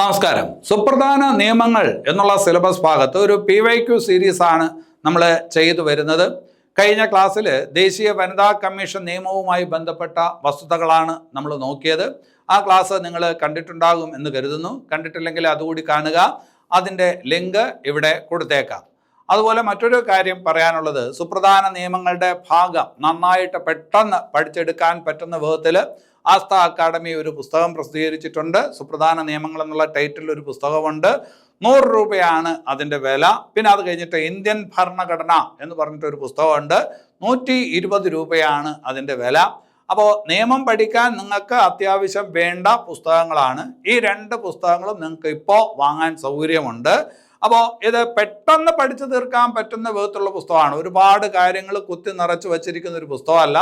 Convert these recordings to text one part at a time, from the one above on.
നമസ്കാരം. സുപ്രധാന നിയമങ്ങൾ എന്നുള്ള സിലബസ് ഭാഗത്ത് ഒരു PYQ സീരീസ് ആണ് നമ്മൾ ചെയ്തു വരുന്നത്. കഴിഞ്ഞ ക്ലാസ്സിൽ ദേശീയ വനിതാ കമ്മീഷൻ നിയമവുമായി ബന്ധപ്പെട്ട വസ്തുതകളാണ് നമ്മൾ നോക്കിയത്. ആ ക്ലാസ് നിങ്ങൾ കണ്ടിട്ടുണ്ടാകും എന്ന് കരുതുന്നു. കണ്ടിട്ടില്ലെങ്കിൽ അതുകൂടി കാണുക. അതിൻ്റെ ലിങ്ക് ഇവിടെ കൊടുത്തേക്കാം. അതുപോലെ മറ്റൊരു കാര്യം പറയാനുള്ളത്, സുപ്രധാന നിയമങ്ങളുടെ ഭാഗം നന്നായിട്ട് പെട്ടെന്ന് പഠിച്ചെടുക്കാൻ പറ്റുന്ന വിധത്തിൽ ആസ്ഥ അക്കാഡമി ഒരു പുസ്തകം പ്രസിദ്ധീകരിച്ചിട്ടുണ്ട്. സുപ്രധാന നിയമങ്ങൾ എന്നുള്ള ടൈറ്റിൽ ഒരു പുസ്തകമുണ്ട്. 100 രൂപയാണ് അതിൻ്റെ വില. പിന്നെ അത് കഴിഞ്ഞിട്ട് ഇന്ത്യൻ ഭരണഘടന എന്ന് പറഞ്ഞിട്ടൊരു പുസ്തകമുണ്ട്. 120 രൂപയാണ് അതിൻ്റെ വില. അപ്പോൾ നിയമം പഠിക്കാൻ നിങ്ങൾക്ക് അത്യാവശ്യം വേണ്ട പുസ്തകങ്ങളാണ്. ഈ 2 പുസ്തകങ്ങളും നിങ്ങൾക്ക് ഇപ്പോൾ വാങ്ങാൻ സൗകര്യമുണ്ട്. അപ്പോൾ ഇത് പെട്ടെന്ന് പഠിച്ചു തീർക്കാൻ പറ്റുന്ന വിധത്തിലുള്ള പുസ്തകമാണ്. ഒരുപാട് കാര്യങ്ങൾ കുത്തി നിറച്ച് വച്ചിരിക്കുന്ന ഒരു പുസ്തകമല്ല.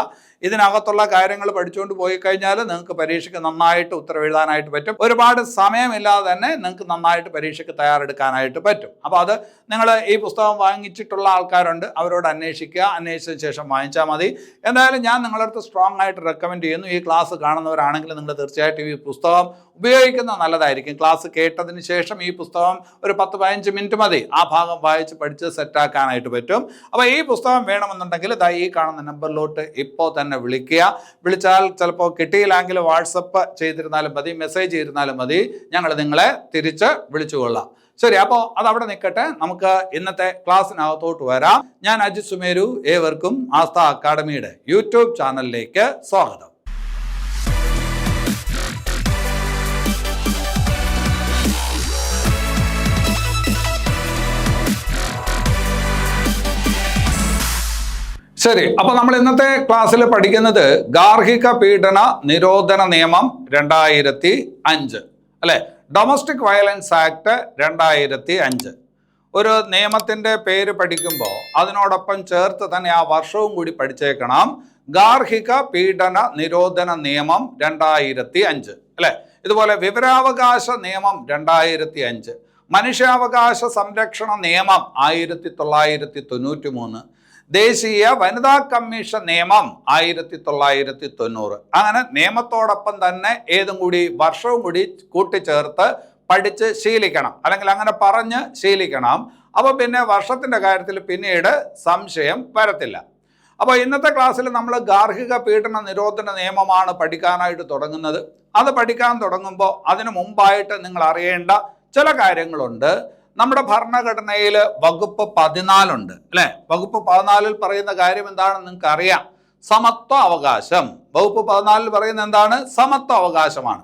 ഇതിനകത്തുള്ള കാര്യങ്ങൾ പഠിച്ചുകൊണ്ട് പോയി കഴിഞ്ഞാൽ നിങ്ങൾക്ക് പരീക്ഷയ്ക്ക് നന്നായിട്ട് ഉത്തരം എഴുതാനായിട്ട് പറ്റും. ഒരുപാട് സമയമില്ലാതെ തന്നെ നിങ്ങൾക്ക് നന്നായിട്ട് പരീക്ഷയ്ക്ക് തയ്യാറെടുക്കാനായിട്ട് പറ്റും. അപ്പോൾ അത് നിങ്ങൾ ഈ പുസ്തകം വാങ്ങിച്ചിട്ടുള്ള ആൾക്കാരുണ്ട്, അവരോട് അന്വേഷിക്കുക. അന്വേഷിച്ച ശേഷം വാങ്ങിച്ചാൽ മതി. എന്തായാലും ഞാൻ നിങ്ങളുടെ അടുത്ത് സ്ട്രോങ് ആയിട്ട് റെക്കമെൻഡ് ചെയ്യുന്നു. ഈ ക്ലാസ് കാണുന്നവരാണെങ്കിൽ നിങ്ങൾ തീർച്ചയായിട്ടും ഈ പുസ്തകം ഉപയോഗിക്കുന്നത് നല്ലതായിരിക്കും. ക്ലാസ് കേട്ടതിന് ശേഷം ഈ പുസ്തകം ഒരു 10-15 മിനിറ്റ് മതി. ആ ഭാഗം വായിച്ച് പഠിച്ച് സെറ്റാക്കാനായിട്ട് പറ്റും. അപ്പോൾ ഈ പുസ്തകം വേണമെന്നുണ്ടെങ്കിൽ ഈ കാണുന്ന നമ്പറിലോട്ട് ഇപ്പോൾ തന്നെ വിളിക്കുക. വിളിച്ചാൽ ചിലപ്പോൾ കിട്ടിയില്ലെങ്കിൽ വാട്സപ്പ് ചെയ്തിരുന്നാലും മതി, മെസ്സേജ് ചെയ്തിരുന്നാലും മതി. ഞങ്ങൾ നിങ്ങളെ തിരിച്ച് വിളിച്ചുകൊള്ളാം. ശരി, അപ്പോൾ അതവിടെ നിൽക്കട്ടെ. നമുക്ക് ഇന്നത്തെ ക്ലാസ്സിനകത്തോട്ട് വരാം. ഞാൻ അജിത് സുമേരു. ഏവർക്കും ആസ്ഥ അക്കാഡമിയുടെ യൂട്യൂബ് ചാനലിലേക്ക് സ്വാഗതം. ശരി, അപ്പോൾ നമ്മൾ ഇന്നത്തെ ക്ലാസ്സിൽ പഠിക്കുന്നത് ഗാർഹിക പീഡന നിരോധന നിയമം 2005 അല്ലെ, ഡൊമസ്റ്റിക് വയലൻസ് ആക്ട് 2005. ഒരു നിയമത്തിൻ്റെ പേര് പഠിക്കുമ്പോൾ അതിനോടൊപ്പം ചേർത്ത് തന്നെ ആ വർഷവും കൂടി പഠിച്ചേക്കണം. ഗാർഹിക പീഡന നിരോധന നിയമം 2005 അല്ലെ. ഇതുപോലെ വിവരാവകാശ നിയമം 2005, മനുഷ്യാവകാശ സംരക്ഷണ നിയമം 1993, ദേശീയ വനിതാ കമ്മീഷൻ നിയമം 1990. അങ്ങനെ നിയമത്തോടൊപ്പം തന്നെ ഏതും കൂടി വർഷവും കൂടി കൂട്ടിച്ചേർത്ത് പഠിച്ച് ശീലിക്കണം, അല്ലെങ്കിൽ അങ്ങനെ പറഞ്ഞ് ശീലിക്കണം. അപ്പോൾ പിന്നെ വർഷത്തിൻ്റെ കാര്യത്തിൽ പിന്നീട് സംശയം വരത്തില്ല. അപ്പോൾ ഇന്നത്തെ ക്ലാസ്സിൽ നമ്മൾ ഗാർഹിക പീഡന നിരോധന നിയമമാണ് പഠിക്കാനായിട്ട് തുടങ്ങുന്നത്. അത് പഠിക്കാൻ തുടങ്ങുമ്പോൾ അതിനു മുമ്പായിട്ട് നിങ്ങൾ അറിയേണ്ട ചില കാര്യങ്ങളുണ്ട്. നമ്മുടെ ഭരണഘടനയിൽ വകുപ്പ് 14 ഉണ്ട് അല്ലെ. വകുപ്പ് 14 പറയുന്ന കാര്യം എന്താണെന്ന് നിങ്ങൾക്ക് അറിയാം. സമത്വ അവകാശം. വകുപ്പ് 14 പറയുന്നത് എന്താണ്? സമത്വ അവകാശമാണ്.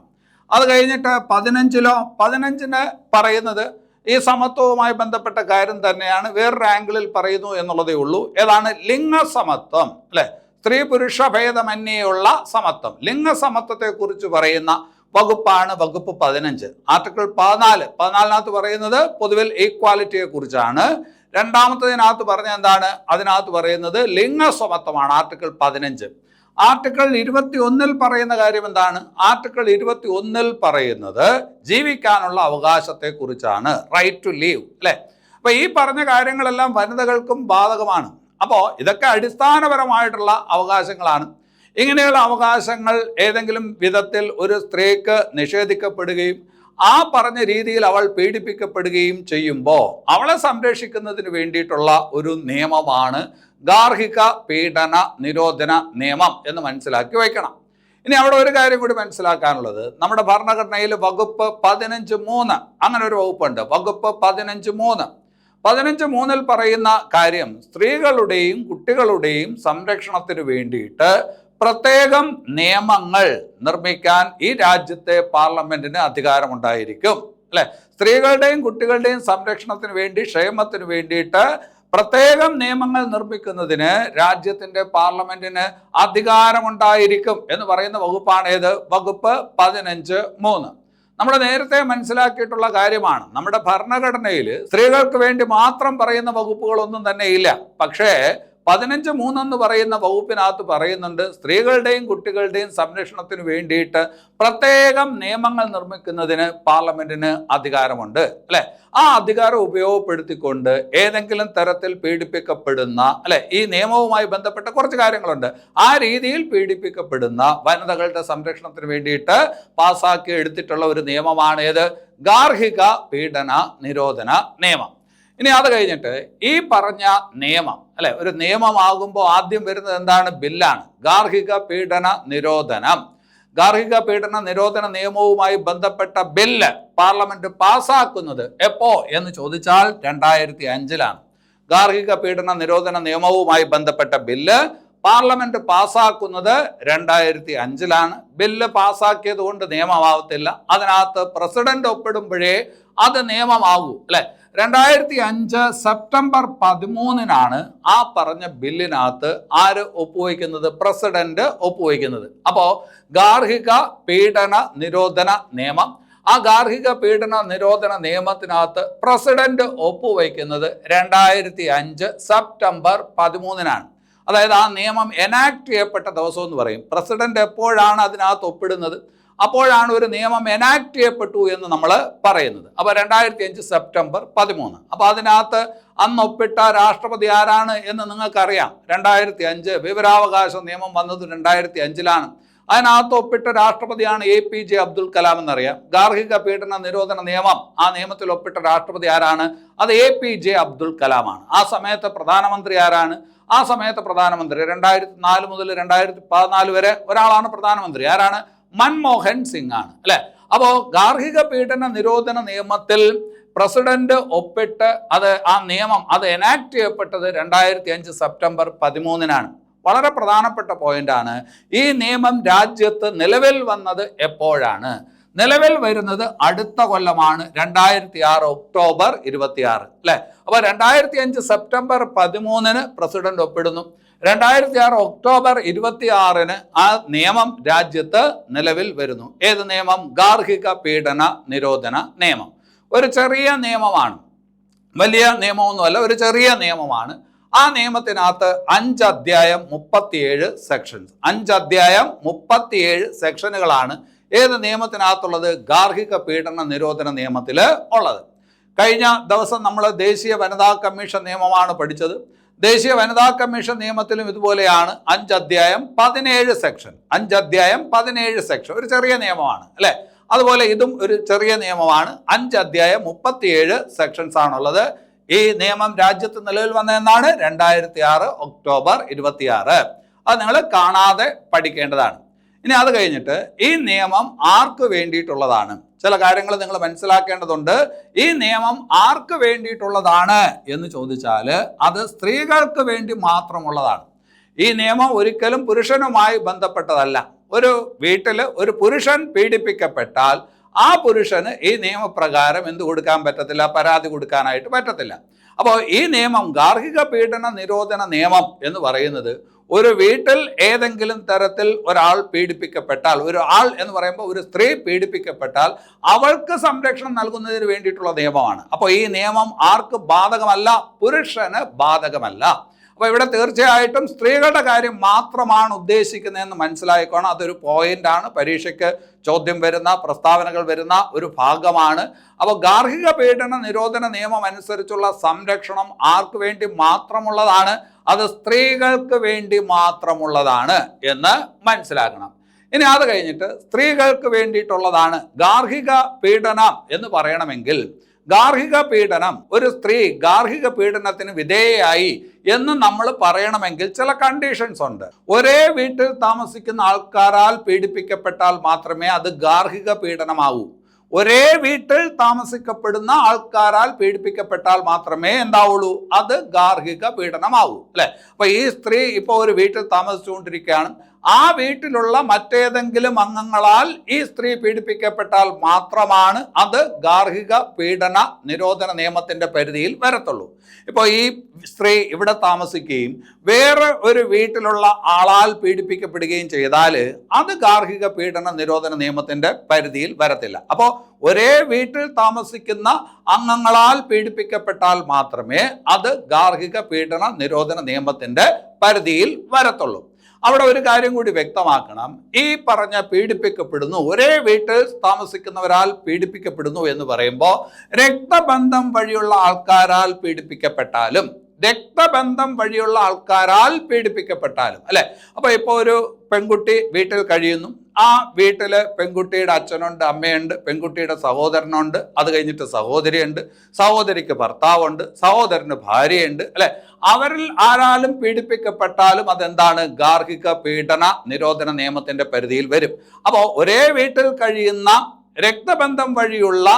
അത് കഴിഞ്ഞിട്ട് 15 പറയുന്നത് ഈ സമത്വവുമായി ബന്ധപ്പെട്ട കാര്യം തന്നെയാണ്, വേറൊരു ആംഗിളിൽ പറയുന്നു എന്നുള്ളതേ ഉള്ളൂ. ഏതാണ്? ലിംഗസമത്വം അല്ലെ. സ്ത്രീ പുരുഷ ഭേദമന്യേയുള്ള സമത്വം, ലിംഗസമത്വത്തെ കുറിച്ച് പറയുന്ന വകുപ്പാണ് വകുപ്പ് 15. ആർട്ടിക്കിൾ 14 പറയുന്നത് പൊതുവിൽ ഈക്വാലിറ്റിയെ കുറിച്ചാണ്. രണ്ടാമത്തതിനകത്ത് പറഞ്ഞ എന്താണ്? അതിനകത്ത് പറയുന്നത് ലിംഗസമത്വമാണ്, ആർട്ടിക്കിൾ 15. ആർട്ടിക്കിൾ 21 പറയുന്ന കാര്യം എന്താണ്? ആർട്ടിക്കിൾ 21 പറയുന്നത് ജീവിക്കാനുള്ള അവകാശത്തെ കുറിച്ചാണ്, റൈറ്റ് ടു ലീവ് അല്ലെ. അപ്പൊ ഈ പറഞ്ഞ കാര്യങ്ങളെല്ലാം വനിതകൾക്കും ബാധകമാണ്. അപ്പോൾ ഇതൊക്കെ അടിസ്ഥാനപരമായിട്ടുള്ള അവകാശങ്ങളാണ്. ഇങ്ങനെയുള്ള അവകാശങ്ങൾ ഏതെങ്കിലും വിധത്തിൽ ഒരു സ്ത്രീക്ക് നിഷേധിക്കപ്പെടുകയും ആ പറഞ്ഞ രീതിയിൽ അവൾ പീഡിപ്പിക്കപ്പെടുകയും ചെയ്യുമ്പോൾ അവളെ സംരക്ഷിക്കുന്നതിന് വേണ്ടിയിട്ടുള്ള ഒരു നിയമമാണ് ഗാർഹിക പീഡന നിരോധന നിയമം എന്ന് മനസ്സിലാക്കി വയ്ക്കണം. ഇനി അവിടെ ഒരു കാര്യം കൂടി മനസ്സിലാക്കാനുള്ളത്, നമ്മുടെ ഭരണഘടനയിൽ വകുപ്പ് 15(3) അങ്ങനെ ഒരു വകുപ്പുണ്ട്. വകുപ്പ് 15(3) പറയുന്ന കാര്യം സ്ത്രീകളുടെയും കുട്ടികളുടെയും സംരക്ഷണത്തിന് വേണ്ടിയിട്ട് പ്രത്യേകം നിയമങ്ങൾ നിർമ്മിക്കാൻ ഈ രാജ്യത്തെ പാർലമെന്റിന് അധികാരമുണ്ടായിരിക്കും അല്ലെ. സ്ത്രീകളുടെയും കുട്ടികളുടെയും സംരക്ഷണത്തിന് വേണ്ടി, ക്ഷേമത്തിന് വേണ്ടിയിട്ട് പ്രത്യേകം നിയമങ്ങൾ നിർമ്മിക്കുന്നതിന് രാജ്യത്തിന്റെ പാർലമെന്റിന് അധികാരമുണ്ടായിരിക്കും എന്ന് പറയുന്ന വകുപ്പാണ് ഏത്? വകുപ്പ് 15(3). നമ്മൾ നേരത്തെ മനസ്സിലാക്കിയിട്ടുള്ള കാര്യമാണ്. നമ്മുടെ ഭരണഘടനയിൽ സ്ത്രീകൾക്ക് വേണ്ടി മാത്രം പറയുന്ന വകുപ്പുകളൊന്നും തന്നെ ഇല്ല. പക്ഷേ 15(3) എന്ന് പറയുന്ന വകുപ്പിനകത്ത് പറയുന്നുണ്ട് സ്ത്രീകളുടെയും കുട്ടികളുടെയും സംരക്ഷണത്തിന് വേണ്ടിയിട്ട് പ്രത്യേകം നിയമങ്ങൾ നിർമ്മിക്കുന്നതിന് പാർലമെന്റിന് അധികാരമുണ്ട് അല്ലെ. ആ അധികാരം ഉപയോഗപ്പെടുത്തിക്കൊണ്ട് ഏതെങ്കിലും തരത്തിൽ പീഡിപ്പിക്കപ്പെടുന്ന അല്ലെ, ഈ നിയമവുമായി ബന്ധപ്പെട്ട കുറച്ച് കാര്യങ്ങളുണ്ട്, ആ രീതിയിൽ പീഡിപ്പിക്കപ്പെടുന്ന വനിതകളുടെ സംരക്ഷണത്തിന് വേണ്ടിയിട്ട് പാസ്സാക്കി എടുത്തിട്ടുള്ള ഒരു നിയമമാണ് ഏത്? ഗാർഹിക പീഡന നിരോധന നിയമം. ഇനി അത് കഴിഞ്ഞിട്ട് ഈ പറഞ്ഞ നിയമം അല്ലെ, ഒരു നിയമമാകുമ്പോൾ ആദ്യം വരുന്നത് എന്താണ്? ബില്ലാണ്. ഗാർഹിക പീഡന നിരോധനം. ഗാർഹിക പീഡന നിരോധന നിയമവുമായി ബന്ധപ്പെട്ട ബില്ല് പാർലമെന്റ് പാസ്സാക്കുന്നത് എപ്പോ എന്ന് ചോദിച്ചാൽ 2005-ലാണ്. ഗാർഹിക പീഡന നിരോധന നിയമവുമായി ബന്ധപ്പെട്ട ബില്ല് പാർലമെന്റ് പാസ്സാക്കുന്നത് 2005-ലാണ്. ബില്ല് പാസ്സാക്കിയത് കൊണ്ട് നിയമമാവത്തില്ല. അതിനകത്ത് പ്രസിഡന്റ് ഒപ്പിടുമ്പോഴേ അത് നിയമമാകൂ അല്ലെ. 2005 സെപ്റ്റംബർ 13-നാണ് ആ പറഞ്ഞ ബില്ലിനകത്ത് ആര് ഒപ്പുവയ്ക്കുന്നത്? പ്രസിഡന്റ് ഒപ്പുവയ്ക്കുന്നത്. അപ്പോ ഗാർഹിക പീഡന നിരോധന നിയമം, ആ ഗാർഹിക പീഡന നിരോധന നിയമത്തിനകത്ത് പ്രസിഡന്റ് ഒപ്പുവയ്ക്കുന്നത് 2005 സെപ്റ്റംബർ 13-നാണ്. അതായത് ആ നിയമം എനാക്ട് ചെയ്യപ്പെട്ട ദിവസം എന്ന് പറയും. പ്രസിഡന്റ് എപ്പോഴാണ് അതിനകത്ത് ഒപ്പിടുന്നത്, അപ്പോഴാണ് ഒരു നിയമം എനാക്ട് ചെയ്യപ്പെട്ടു എന്ന് നമ്മൾ പറയുന്നത്. അപ്പോൾ 2005 സെപ്റ്റംബർ 13. അപ്പോൾ അതിനകത്ത് അന്ന് ഒപ്പിട്ട രാഷ്ട്രപതി ആരാണ് എന്ന് നിങ്ങൾക്കറിയാം. 2005 വിവരാവകാശ നിയമം വന്നത് 2005-ലാണ്. അതിനകത്ത് ഒപ്പിട്ട രാഷ്ട്രപതിയാണ് APJ അബ്ദുൽ കലാം എന്നറിയാം. ഗാർഹിക പീഡന നിരോധന നിയമം, ആ നിയമത്തിൽ ഒപ്പിട്ട രാഷ്ട്രപതി ആരാണ്? അത് APJ അബ്ദുൽ കലാമാണ്. ആ സമയത്ത് പ്രധാനമന്ത്രി ആരാണ്? ആ സമയത്ത് പ്രധാനമന്ത്രി 2004 മുതൽ 2014 വരെ ഒരാളാണ് പ്രധാനമന്ത്രി. ആരാണ്? മൻമോഹൻ സിംഗ് ആണ് അല്ലെ. അപ്പോ ഗാർഹിക പീഡന നിരോധന നിയമത്തിൽ പ്രസിഡന്റ് ഒപ്പിട്ട് ആ നിയമം എനാക്ട് ചെയ്യപ്പെട്ടത് 2005 സെപ്റ്റംബർ 13-നാണ്. വളരെ പ്രധാനപ്പെട്ട പോയിന്റാണ്. ഈ നിയമം രാജ്യത്ത് നിലവിൽ വന്നത് എപ്പോഴാണ്? നിലവിൽ വരുന്നത് അടുത്ത കൊല്ലമാണ്, 2006 ഒക്ടോബർ 26 അല്ലെ. അപ്പൊ 2005 സെപ്റ്റംബർ 13-ന് പ്രസിഡന്റ് ഒപ്പിടുന്നു. 2006 ഒക്ടോബർ 26-ന് ആ നിയമം രാജ്യത്ത് നിലവിൽ വരുന്നു. ഏത് നിയമം? ഗാർഹിക പീഡന നിരോധന നിയമം. ഒരു ചെറിയ നിയമമാണ്, വലിയ നിയമമൊന്നുമല്ല, ഒരു ചെറിയ നിയമമാണ്. ആ നിയമത്തിനകത്ത് 5 അധ്യായം 37 സെക്ഷൻസ്, 5 അധ്യായം 37 സെക്ഷനുകളാണ് ഏത് നിയമത്തിനകത്തുള്ളത്? ഗാർഹിക പീഡന നിരോധന നിയമത്തിൽ ഉള്ളത്. കഴിഞ്ഞ ദിവസം നമ്മൾ ദേശീയ വനിതാ കമ്മീഷൻ നിയമമാണ് പഠിച്ചത്. ദേശീയ വനിതാ കമ്മീഷൻ നിയമത്തിലും ഇതുപോലെയാണ്. 5 അധ്യായം 17 സെക്ഷൻ, 5 അധ്യായം 17 സെക്ഷൻ, ഒരു ചെറിയ നിയമമാണ് അല്ലെ. അതുപോലെ ഇതും ഒരു ചെറിയ നിയമമാണ്. 5 അധ്യായം 37 സെക്ഷൻസ് ആണുള്ളത്. ഈ നിയമം രാജ്യത്ത് നിലവിൽ വന്നതെന്നാണ് 2006 ഒക്ടോബർ 26. അത് നിങ്ങൾ കാണാതെ പഠിക്കേണ്ടതാണ്. ഇനി അത് കഴിഞ്ഞിട്ട് ഈ നിയമം ആർക്ക് വേണ്ടിയിട്ടുള്ളതാണ്? ചില കാര്യങ്ങൾ നിങ്ങൾ മനസ്സിലാക്കേണ്ടതുണ്ട്. ഈ നിയമം ആർക്ക് വേണ്ടിയിട്ടുള്ളതാണ് എന്ന് ചോദിച്ചാൽ അത് സ്ത്രീകൾക്ക് വേണ്ടി മാത്രമുള്ളതാണ്. ഈ നിയമം ഒരിക്കലും പുരുഷനുമായി ബന്ധപ്പെട്ടതല്ല. ഒരു വീട്ടിൽ ഒരു പുരുഷൻ പീഡിപ്പിക്കപ്പെട്ടാൽ ആ പുരുഷന് ഈ നിയമപ്രകാരം എന്ത് കൊടുക്കാൻ പറ്റത്തില്ല? പരാതി കൊടുക്കാനായിട്ട് പറ്റത്തില്ല. അപ്പോൾ ഈ നിയമം, ഗാർഹിക പീഡന നിരോധന നിയമം എന്ന് പറയുന്നത്, ഒരു വീട്ടിൽ ഏതെങ്കിലും തരത്തിൽ ഒരാൾ പീഡിപ്പിക്കപ്പെട്ടാൽ, ഒരു ആൾ എന്ന് പറയുമ്പോൾ ഒരു സ്ത്രീ പീഡിപ്പിക്കപ്പെട്ടാൽ അവൾക്ക് സംരക്ഷണം നൽകുന്നതിന് വേണ്ടിയിട്ടുള്ള നിയമമാണ്. അപ്പോൾ ഈ നിയമം ആർക്ക് ബാധകമല്ല? പുരുഷന് ബാധകമല്ല. അപ്പോൾ ഇവിടെ തീർച്ചയായിട്ടും സ്ത്രീകളുടെ കാര്യം മാത്രമാണ് ഉദ്ദേശിക്കുന്നതെന്ന് മനസ്സിലായിക്കോണം. അതൊരു പോയിന്റാണ്, പരീക്ഷയ്ക്ക് ചോദ്യം വരുന്ന, പ്രസ്താവനകൾ വരുന്ന ഒരു ഭാഗമാണ്. അപ്പോൾ ഗാർഹിക പീഡന നിരോധന നിയമം അനുസരിച്ചുള്ള സംരക്ഷണം ആർക്ക് വേണ്ടി മാത്രമുള്ളതാണ്? അത് സ്ത്രീകൾക്ക് വേണ്ടി മാത്രമുള്ളതാണ് എന്ന് മനസ്സിലാക്കണം. ഇനി അത് കഴിഞ്ഞിട്ട് സ്ത്രീകൾക്ക് വേണ്ടിയിട്ടുള്ളതാണ് ഗാർഹിക പീഡനം എന്ന് പറയണമെങ്കിൽ, ഗാർഹിക പീഡനം, ഒരു സ്ത്രീ ഗാർഹിക പീഡനത്തിന് വിധേയയായി എന്ന് നമ്മൾ പറയണമെങ്കിൽ ചില കണ്ടീഷൻസ് ഉണ്ട്. ഒരേ വീട്ടിൽ താമസിക്കുന്ന ആൾക്കാരാൽ പീഡിപ്പിക്കപ്പെട്ടാൽ മാത്രമേ അത് ഗാർഹിക പീഡനമാവൂ. ഒരേ വീട്ടിൽ താമസിക്കപ്പെടുന്ന ആൾക്കാരാൽ പീഡിപ്പിക്കപ്പെട്ടാൽ മാത്രമേ എന്താവുള്ളൂ? അത് ഗാർഹിക പീഡനമാവൂ അല്ലെ. അപ്പൊ ഈ സ്ത്രീ ഇപ്പോൾ ഒരു വീട്ടിൽ താമസിച്ചുകൊണ്ടിരിക്കുകയാണ്. ആ വീട്ടിലുള്ള മറ്റേതെങ്കിലും അംഗങ്ങളാൽ ഈ സ്ത്രീ പീഡിപ്പിക്കപ്പെട്ടാൽ മാത്രമാണ് അത് ഗാർഹിക പീഡന നിരോധന നിയമത്തിന്റെ പരിധിയിൽ വരത്തുള്ളൂ. ഇപ്പോൾ ഈ സ്ത്രീ ഇവിടെ താമസിക്കുകയും വേറെ ഒരു വീട്ടിലുള്ള ആളാൽ പീഡിപ്പിക്കപ്പെടുകയും ചെയ്താൽ അത് ഗാർഹിക പീഡന നിരോധന നിയമത്തിന്റെ പരിധിയിൽ വരത്തില്ല. അപ്പോൾ ഒരേ വീട്ടിൽ താമസിക്കുന്ന അംഗങ്ങളാൽ പീഡിപ്പിക്കപ്പെട്ടാൽ മാത്രമേ അത് ഗാർഹിക പീഡന നിരോധന നിയമത്തിന്റെ പരിധിയിൽ വരത്തുള്ളൂ. അവിടെ ഒരു കാര്യം കൂടി വ്യക്തമാക്കണം. ഈ പറഞ്ഞ പീഡിപ്പിക്കപ്പെടുന്നു, ഒരേ വീട്ടിൽ താമസിക്കുന്നവരാൽ പീഡിപ്പിക്കപ്പെടുന്നു എന്ന് പറയുമ്പോൾ രക്തബന്ധം വഴിയുള്ള ആൾക്കാരാൽ പീഡിപ്പിക്കപ്പെട്ടാലും, രക്തബന്ധം വഴിയുള്ള ആൾക്കാരാൽ പീഡിപ്പിക്കപ്പെട്ടാലും അല്ലെ. അപ്പൊ ഇപ്പോൾ ഒരു പെൺകുട്ടി വീട്ടിൽ കഴിയുന്നു, ആ വീട്ടില് പെൺകുട്ടിയുടെ അച്ഛനുണ്ട്, അമ്മയുണ്ട്, പെൺകുട്ടിയുടെ സഹോദരനുണ്ട്, അത് കഴിഞ്ഞിട്ട് സഹോദരിയുണ്ട്, സഹോദരിക്ക് ഭർത്താവുണ്ട്, സഹോദരന് ഭാര്യയുണ്ട്, അല്ലെ? അവരിൽ ആരാലും പീഡിപ്പിക്കപ്പെട്ടാലും അതെന്താണ്? ഗാർഹിക പീഡന നിരോധന നിയമത്തിന്റെ പരിധിയിൽ വരും. അപ്പോൾ ഒരേ വീട്ടിൽ കഴിയുന്ന രക്തബന്ധം വഴിയുള്ള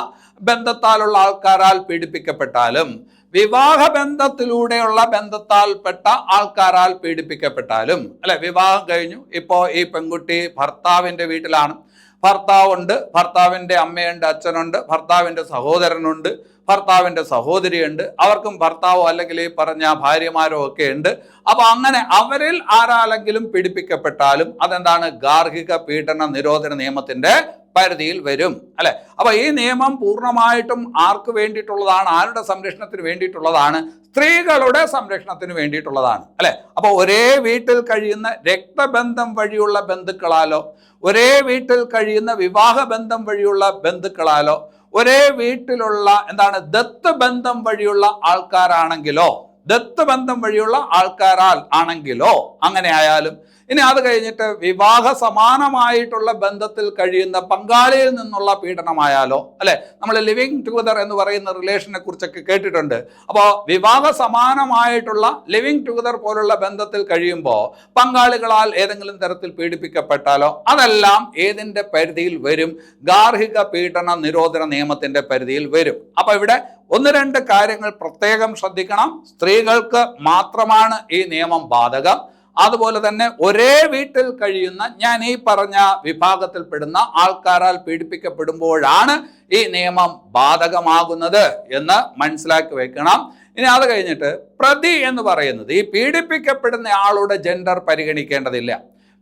ബന്ധത്താലുള്ള ആൾക്കാരാൽ പീഡിപ്പിക്കപ്പെട്ടാലും വിവാഹ ബന്ധത്തിലൂടെയുള്ള ബന്ധത്താൽപ്പെട്ട ആൾക്കാരാൽ പീഡിപ്പിക്കപ്പെട്ടാലും, അല്ലെ? വിവാഹം കഴിഞ്ഞു, ഇപ്പോ ഈ പെൺകുട്ടി ഭർത്താവിന്റെ വീട്ടിലാണ്, ഭർത്താവുണ്ട്, ഭർത്താവിന്റെ അമ്മയുണ്ട്, അച്ഛനുണ്ട്, ഭർത്താവിന്റെ സഹോദരനുണ്ട്, ഭർത്താവിന്റെ സഹോദരിയുണ്ട്, അവർക്കും ഭർത്താവോ അല്ലെങ്കിൽ ഈ പറഞ്ഞ ഭാര്യമാരോ ഒക്കെ ഉണ്ട്. അപ്പൊ അങ്ങനെ അവരിൽ ആരാലെങ്കിലും പീഡിപ്പിക്കപ്പെട്ടാലും അതെന്താണ്? ഗാർഹിക പീഡന നിരോധന നിയമത്തിന്റെ പരിധിയിൽ വരും, അല്ലെ? അപ്പൊ ഈ നിയമം പൂർണ്ണമായിട്ടും ആർക്ക് വേണ്ടിയിട്ടുള്ളതാണ്? ആരുടെ സംരക്ഷണത്തിന് വേണ്ടിയിട്ടുള്ളതാണ്? സ്ത്രീകളുടെ സംരക്ഷണത്തിന് വേണ്ടിയിട്ടുള്ളതാണ്, അല്ലെ? അപ്പൊ ഒരേ വീട്ടിൽ കഴിയുന്ന രക്തബന്ധം വഴിയുള്ള ബന്ധുക്കളാലോ, ഒരേ വീട്ടിൽ കഴിയുന്ന വിവാഹ ബന്ധം വഴിയുള്ള ബന്ധുക്കളാലോ, ഒരേ വീട്ടിലുള്ള എന്താണ് ദത്ത് ബന്ധം വഴിയുള്ള ആൾക്കാരാണെങ്കിലോ, ദത്ത് ബന്ധം വഴിയുള്ള ആൾക്കാരാൽ ആണെങ്കിലോ അങ്ങനെ ആയാലും, ഇനി അത് കഴിഞ്ഞിട്ട് വിവാഹ സമാനമായിട്ടുള്ള ബന്ധത്തിൽ കഴിയുന്ന പങ്കാളിയിൽ നിന്നുള്ള പീഡനമായാലോ, അല്ലെ? നമ്മൾ ലിവിങ് ടുഗദർ എന്ന് പറയുന്ന റിലേഷനെ കുറിച്ചൊക്കെ കേട്ടിട്ടുണ്ട്. അപ്പോൾ വിവാഹ സമാനമായിട്ടുള്ള ലിവിങ് ടുഗദർ പോലുള്ള ബന്ധത്തിൽ കഴിയുമ്പോൾ പങ്കാളികളാൽ ഏതെങ്കിലും തരത്തിൽ പീഡിപ്പിക്കപ്പെട്ടാലോ അതെല്ലാം ഏതിന്റെ പരിധിയിൽ വരും? ഗാർഹിക പീഡന നിരോധന നിയമത്തിന്റെ പരിധിയിൽ വരും. അപ്പൊ ഇവിടെ ഒന്ന് രണ്ട് കാര്യങ്ങൾ പ്രത്യേകം ശ്രദ്ധിക്കണം. സ്ത്രീകൾക്ക് മാത്രമാണ് ഈ നിയമം ബാധകം. അതുപോലെ തന്നെ ഒരേ വീട്ടിൽ കഴിയുന്ന ഞാൻ ഈ പറഞ്ഞ വിഭാഗത്തിൽപ്പെടുന്ന ആൾക്കാരാൽ പീഡിപ്പിക്കപ്പെടുമ്പോഴാണ് ഈ നിയമം ബാധകമാകുന്നത് എന്ന് മനസ്സിലാക്കി വെക്കണം. ഇനി അത് കഴിഞ്ഞിട്ട് പ്രതി എന്ന് പറയുന്നത് ഈ പീഡിപ്പിക്കപ്പെടുന്ന ആളുടെ ജെൻഡർ പരിഗണിക്കേണ്ടതില്ല,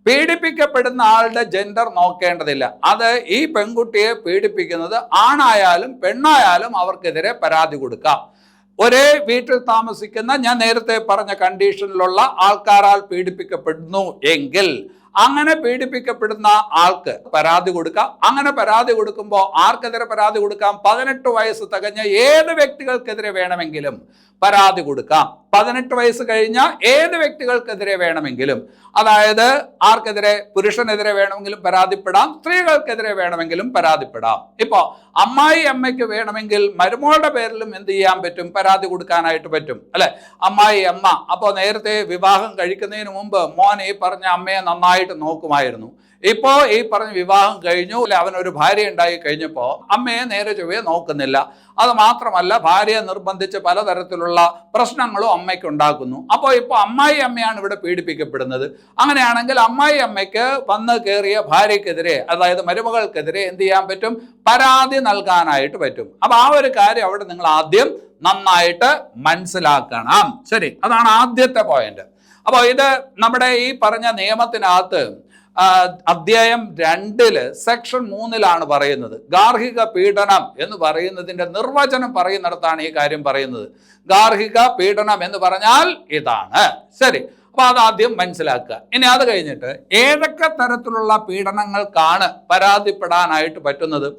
പീഡിപ്പിക്കപ്പെടുന്ന ആളുടെ ജെൻഡർ നോക്കേണ്ടതില്ല. അത് ഈ പെൺകുട്ടിയെ പീഡിപ്പിക്കുന്നത് ആണായാലും പെണ്ണായാലും അവർക്കെതിരെ പരാതി കൊടുക്കാം. ഒരേ വീട്ടിൽ താമസിക്കുന്ന ഞാൻ നേരത്തെ പറഞ്ഞ കണ്ടീഷനിലുള്ള ആൾക്കാരാൽ പീഡിപ്പിക്കപ്പെടുന്നു എങ്കിൽ അങ്ങനെ പീഡിപ്പിക്കപ്പെടുന്ന ആൾക്ക് പരാതി കൊടുക്കാം. അങ്ങനെ പരാതി കൊടുക്കുമ്പോൾ ആർക്കെതിരെ പരാതി കൊടുക്കാം? 18 വയസ്സ് തികഞ്ഞ ഏത് വ്യക്തികൾക്കെതിരെ വേണമെങ്കിലും പരാതി കൊടുക്കാം. 18 വയസ്സ് കഴിഞ്ഞ ഏത് വ്യക്തികൾക്കെതിരെ വേണമെങ്കിലും, അതായത് ആർക്കെതിരെ? പുരുഷനെതിരെ വേണമെങ്കിലും പരാതിപ്പെടാം, സ്ത്രീകൾക്കെതിരെ വേണമെങ്കിലും പരാതിപ്പെടാം. ഇപ്പോ അമ്മായി അമ്മയ്ക്ക് വേണമെങ്കിൽ മരുമോളുടെ പേരിലും എന്ത് ചെയ്യാൻ പറ്റും? പരാതി കൊടുക്കാനായിട്ട് പറ്റും, അല്ലെ? അമ്മായി അമ്മ അപ്പോൾ നേരത്തെ വിവാഹം കഴിക്കുന്നതിന് മുമ്പ് മോൻ ഈ പറഞ്ഞ അമ്മയെ നന്നായിട്ട് നോക്കുമായിരുന്നു. ഇപ്പോ ഈ പറഞ്ഞ വിവാഹം കഴിഞ്ഞു, അല്ലെ? അവനൊരു ഭാര്യ ഉണ്ടായി കഴിഞ്ഞപ്പോ അമ്മയെ നേരെ ചൊവ്വേ നോക്കുന്നില്ല. അത് മാത്രമല്ല ഭാര്യയെ നിർബന്ധിച്ച് പലതരത്തിലുള്ള പ്രശ്നങ്ങളും അമ്മയ്ക്ക് ഉണ്ടാക്കുന്നു. അപ്പോൾ ഇപ്പൊ അമ്മായി അമ്മയാണ് ഇവിടെ പീഡിപ്പിക്കപ്പെടുന്നത്. അങ്ങനെയാണെങ്കിൽ അമ്മായി അമ്മയ്ക്ക് വന്ന് കയറിയ ഭാര്യക്കെതിരെ, അതായത് മരുമകൾക്കെതിരെ എന്ത് ചെയ്യാൻ പറ്റും? പരാതി നൽകാനായിട്ട് പറ്റും. അപ്പൊ ആ ഒരു കാര്യം അവിടെ നിങ്ങൾ ആദ്യം നന്നായിട്ട് മനസ്സിലാക്കണം. ശരി, അതാണ് ആദ്യത്തെ പോയിന്റ്. അപ്പോൾ ഇത് നമ്മുടെ ഈ പറഞ്ഞ നിയമത്തിനകത്ത് അധ്യായം 2 സെക്ഷൻ 3 പറയുന്നത്. ഗാർഹിക പീഡനം എന്ന് പറയുന്നതിന്റെ നിർവചനം പറയുന്നിടത്താണ് ഈ കാര്യം പറയുന്നത്. ഗാർഹിക പീഡനം എന്ന് പറഞ്ഞാൽ ഇതാണ്. ശരി, അപ്പൊ അതാദ്യം മനസ്സിലാക്കുക. ഇനി അത് കഴിഞ്ഞിട്ട് ഏതൊക്കെ തരത്തിലുള്ള പീഡനങ്ങൾക്കാണ് പരാതിപ്പെടാനായിട്ട് പറ്റുന്നത്?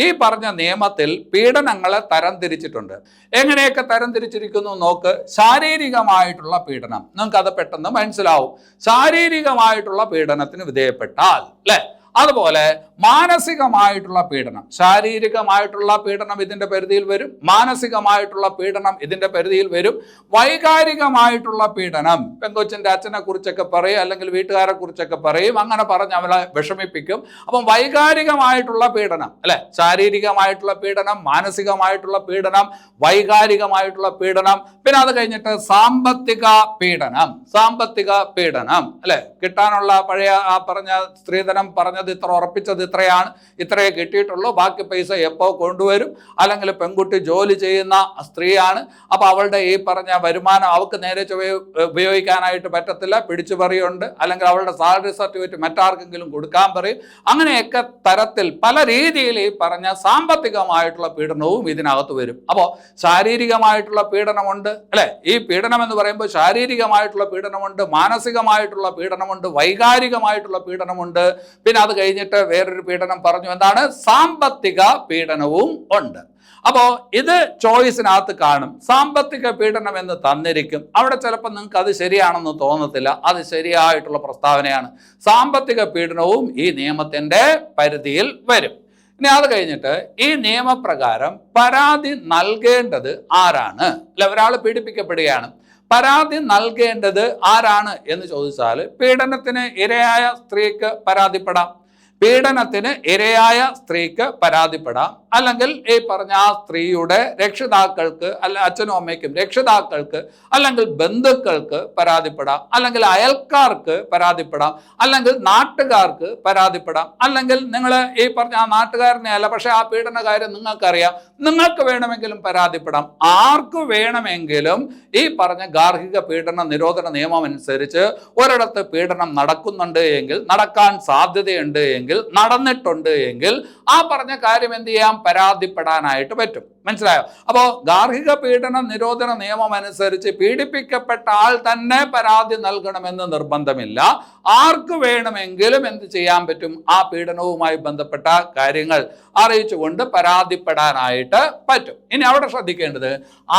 ഈ പറഞ്ഞ നിയമത്തിൽ പീഡനങ്ങളെ തരംതിരിച്ചിട്ടുണ്ട്. എങ്ങനെയൊക്കെ തരംതിരിച്ചിരിക്കുന്നു നോക്ക്. ശാരീരികമായിട്ടുള്ള പീഡനം, നിങ്ങൾക്കത് പെട്ടെന്ന് മനസ്സിലാവും. ശാരീരികമായിട്ടുള്ള പീഡനത്തിന് വിധേയപ്പെട്ടാൽ, അല്ലെ? അതുപോലെ മാനസികമായിട്ടുള്ള പീഡനം, ശാരീരികമായിട്ടുള്ള പീഡനം ഇതിന്റെ പരിധിയിൽ വരും, മാനസികമായിട്ടുള്ള പീഡനം ഇതിന്റെ പരിധിയിൽ വരും, വൈകാരികമായിട്ടുള്ള പീഡനം, പെങ്കൊച്ചിന്റെ അച്ഛനെ കുറിച്ചൊക്കെ പറയും, അല്ലെങ്കിൽ വീട്ടുകാരെ കുറിച്ചൊക്കെ പറയും, അങ്ങനെ പറഞ്ഞ് അവളെ വിഷമിപ്പിക്കും. അപ്പം വൈകാരികമായിട്ടുള്ള പീഡനം, അല്ലെ? ശാരീരികമായിട്ടുള്ള പീഡനം, മാനസികമായിട്ടുള്ള പീഡനം, വൈകാരികമായിട്ടുള്ള പീഡനം, പിന്നെ അത് കഴിഞ്ഞിട്ട് സാമ്പത്തിക പീഡനം. സാമ്പത്തിക പീഡനം, അല്ലെ? കിട്ടാനുള്ള പഴയ ആ പറഞ്ഞ സ്ത്രീധനം പറഞ്ഞത് ഇത്ര, ഉറപ്പിച്ചത് ഇത്രയാണ്, ഇത്രയേ കിട്ടിയിട്ടുള്ളൂ, ബാക്കി പൈസ എപ്പോ കൊണ്ടുവരും. അല്ലെങ്കിൽ പെൺകുട്ടി ജോലി ചെയ്യുന്ന സ്ത്രീയാണ്, അപ്പൊ അവളുടെ ഈ പറഞ്ഞ വരുമാനം അവൾക്ക് നേരെ ഉപയോഗിക്കാനായിട്ട് പറ്റത്തില്ല, പിടിച്ചുപറിയുണ്ട്, അല്ലെങ്കിൽ അവളുടെ സാലറി സർട്ടിഫിക്കറ്റ് മറ്റാർക്കെങ്കിലും കൊടുക്കാൻ പറയും. അങ്ങനെയൊക്കെ തരത്തിൽ പല രീതിയിൽ ഈ പറഞ്ഞ സാമ്പത്തികമായിട്ടുള്ള പീഡനവും ഇതിനകത്ത് വരും. അപ്പോൾ ശാരീരികമായിട്ടുള്ള പീഡനമുണ്ട്, അല്ലെ? ഈ പീഡനം എന്ന് പറയുമ്പോൾ ശാരീരികമായിട്ടുള്ള പീഡനമുണ്ട്, മാനസികമായിട്ടുള്ള പീഡനമുണ്ട്, വൈകാരികമായിട്ടുള്ള പീഡനമുണ്ട്, പിന്നെ അത് അത് കഴിഞ്ഞിട്ട് വേറൊരു പീഡനം പറഞ്ഞു, എന്താണ്? സാമ്പത്തിക പീഡനവും ഉണ്ട്. അപ്പോ ഇത് ചോയ്സിനകത്ത് കാണും. സാമ്പത്തിക പീഡനം എന്ന് തന്നിരിക്കും. അവിടെ ചിലപ്പോൾ നിങ്ങൾക്ക് അത് ശരിയാണെന്ന് തോന്നത്തില്ല. അത് ശരിയായിട്ടുള്ള പ്രസ്താവനയാണ്. സാമ്പത്തിക പീഡനവും ഈ നിയമത്തിന്റെ പരിധിയിൽ വരും. ഇനി അത് കഴിഞ്ഞിട്ട് ഈ നിയമപ്രകാരം പരാതി നൽകേണ്ടത് ആരാണ്? അല്ല, ഒരാൾ പീഡിപ്പിക്കപ്പെടുകയാണ്, പരാതി നൽകേണ്ടത് ആരാണ് എന്ന് ചോദിച്ചാൽ പീഡനത്തിന് ഇരയായ സ്ത്രീക്ക് പരാതിപ്പെടാം. പീഡനത്തിന് ഇരയായ സ്ത്രീക്ക് പരാതിപ്പെടാം. അല്ലെങ്കിൽ ഈ പറഞ്ഞ ആ സ്ത്രീയുടെ രക്ഷിതാക്കൾക്ക്, അല്ല അച്ഛനും അമ്മയ്ക്കും രക്ഷിതാക്കൾക്ക്, അല്ലെങ്കിൽ ബന്ധുക്കൾക്ക് പരാതിപ്പെടാം, അല്ലെങ്കിൽ അയൽക്കാർക്ക് പരാതിപ്പെടാം, അല്ലെങ്കിൽ നാട്ടുകാർക്ക് പരാതിപ്പെടാം. അല്ലെങ്കിൽ നിങ്ങൾ ഈ പറഞ്ഞ ആ നാട്ടുകാരനെ അല്ല, പക്ഷെ ആ പീഡനകാര്യം നിങ്ങൾക്കറിയാം, നിങ്ങൾക്ക് വേണമെങ്കിലും പരാതിപ്പെടാം. ആർക്ക് വേണമെങ്കിലും ഈ പറഞ്ഞ ഗാർഹിക പീഡന നിരോധന നിയമം അനുസരിച്ച് ഒരിടത്ത് പീഡനം നടക്കുന്നുണ്ട് എങ്കിൽ, നടക്കാൻ സാധ്യതയുണ്ട് എങ്കിൽ, നടന്നിട്ടുണ്ട് എങ്കിൽ ആ പറഞ്ഞ കാര്യം എന്ത് ചെയ്യാം? പരാതിപ്പെടാനായിട്ട് പറ്റും. മനസ്സിലായോ? അപ്പോൾ ഗാർഹിക പീഡന നിരോധന നിയമം അനുസരിച്ച് പീഡിപ്പിക്കപ്പെട്ട ആൾ തന്നെ പരാതി നൽകണമെന്ന് നിർബന്ധമില്ല. ആർക്ക് വേണമെങ്കിലും എന്ത് ചെയ്യാൻ പറ്റും? ആ പീഡനവുമായി ബന്ധപ്പെട്ട കാര്യങ്ങൾ അറിയിച്ചുകൊണ്ട് പരാതിപ്പെടാനായിട്ട് പറ്റും. ഇനി അവിടെ ശ്രദ്ധിക്കേണ്ടത്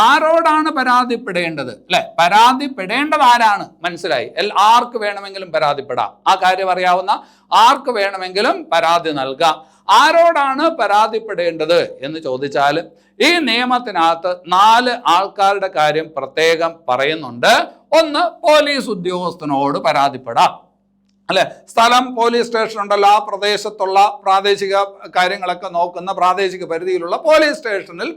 ആരോടാണ് പരാതിപ്പെടേണ്ടത്? അല്ലെ, പരാതിപ്പെടേണ്ടത് ആരാണ്? മനസ്സിലായി? ആർക്ക് വേണമെങ്കിലും പരാതിപ്പെടാം. ആ കാര്യം അറിയാവുന്ന ആർക്ക് വേണമെങ്കിലും പരാതി നൽകാം. ആരോടാണ് പരാതിപ്പെടേണ്ടത് എന്ന് ചോദിച്ചാൽ ഈ നിയമത്തിനകത്ത് 4 ആൾക്കാരുടെ കാര്യം പ്രത്യേകം പറയുന്നുണ്ട്. ഒന്ന്, പോലീസ് ഉദ്യോഗസ്ഥനോട് പരാതിപ്പെടാം. അല്ലെ, സ്ഥലം പോലീസ് സ്റ്റേഷൻ ഉണ്ടല്ലോ, ആ പ്രദേശത്തുള്ള പ്രാദേശിക കാര്യങ്ങളൊക്കെ നോക്കുന്ന പ്രാദേശിക പരിധിയിലുള്ള പോലീസ് സ്റ്റേഷനിൽ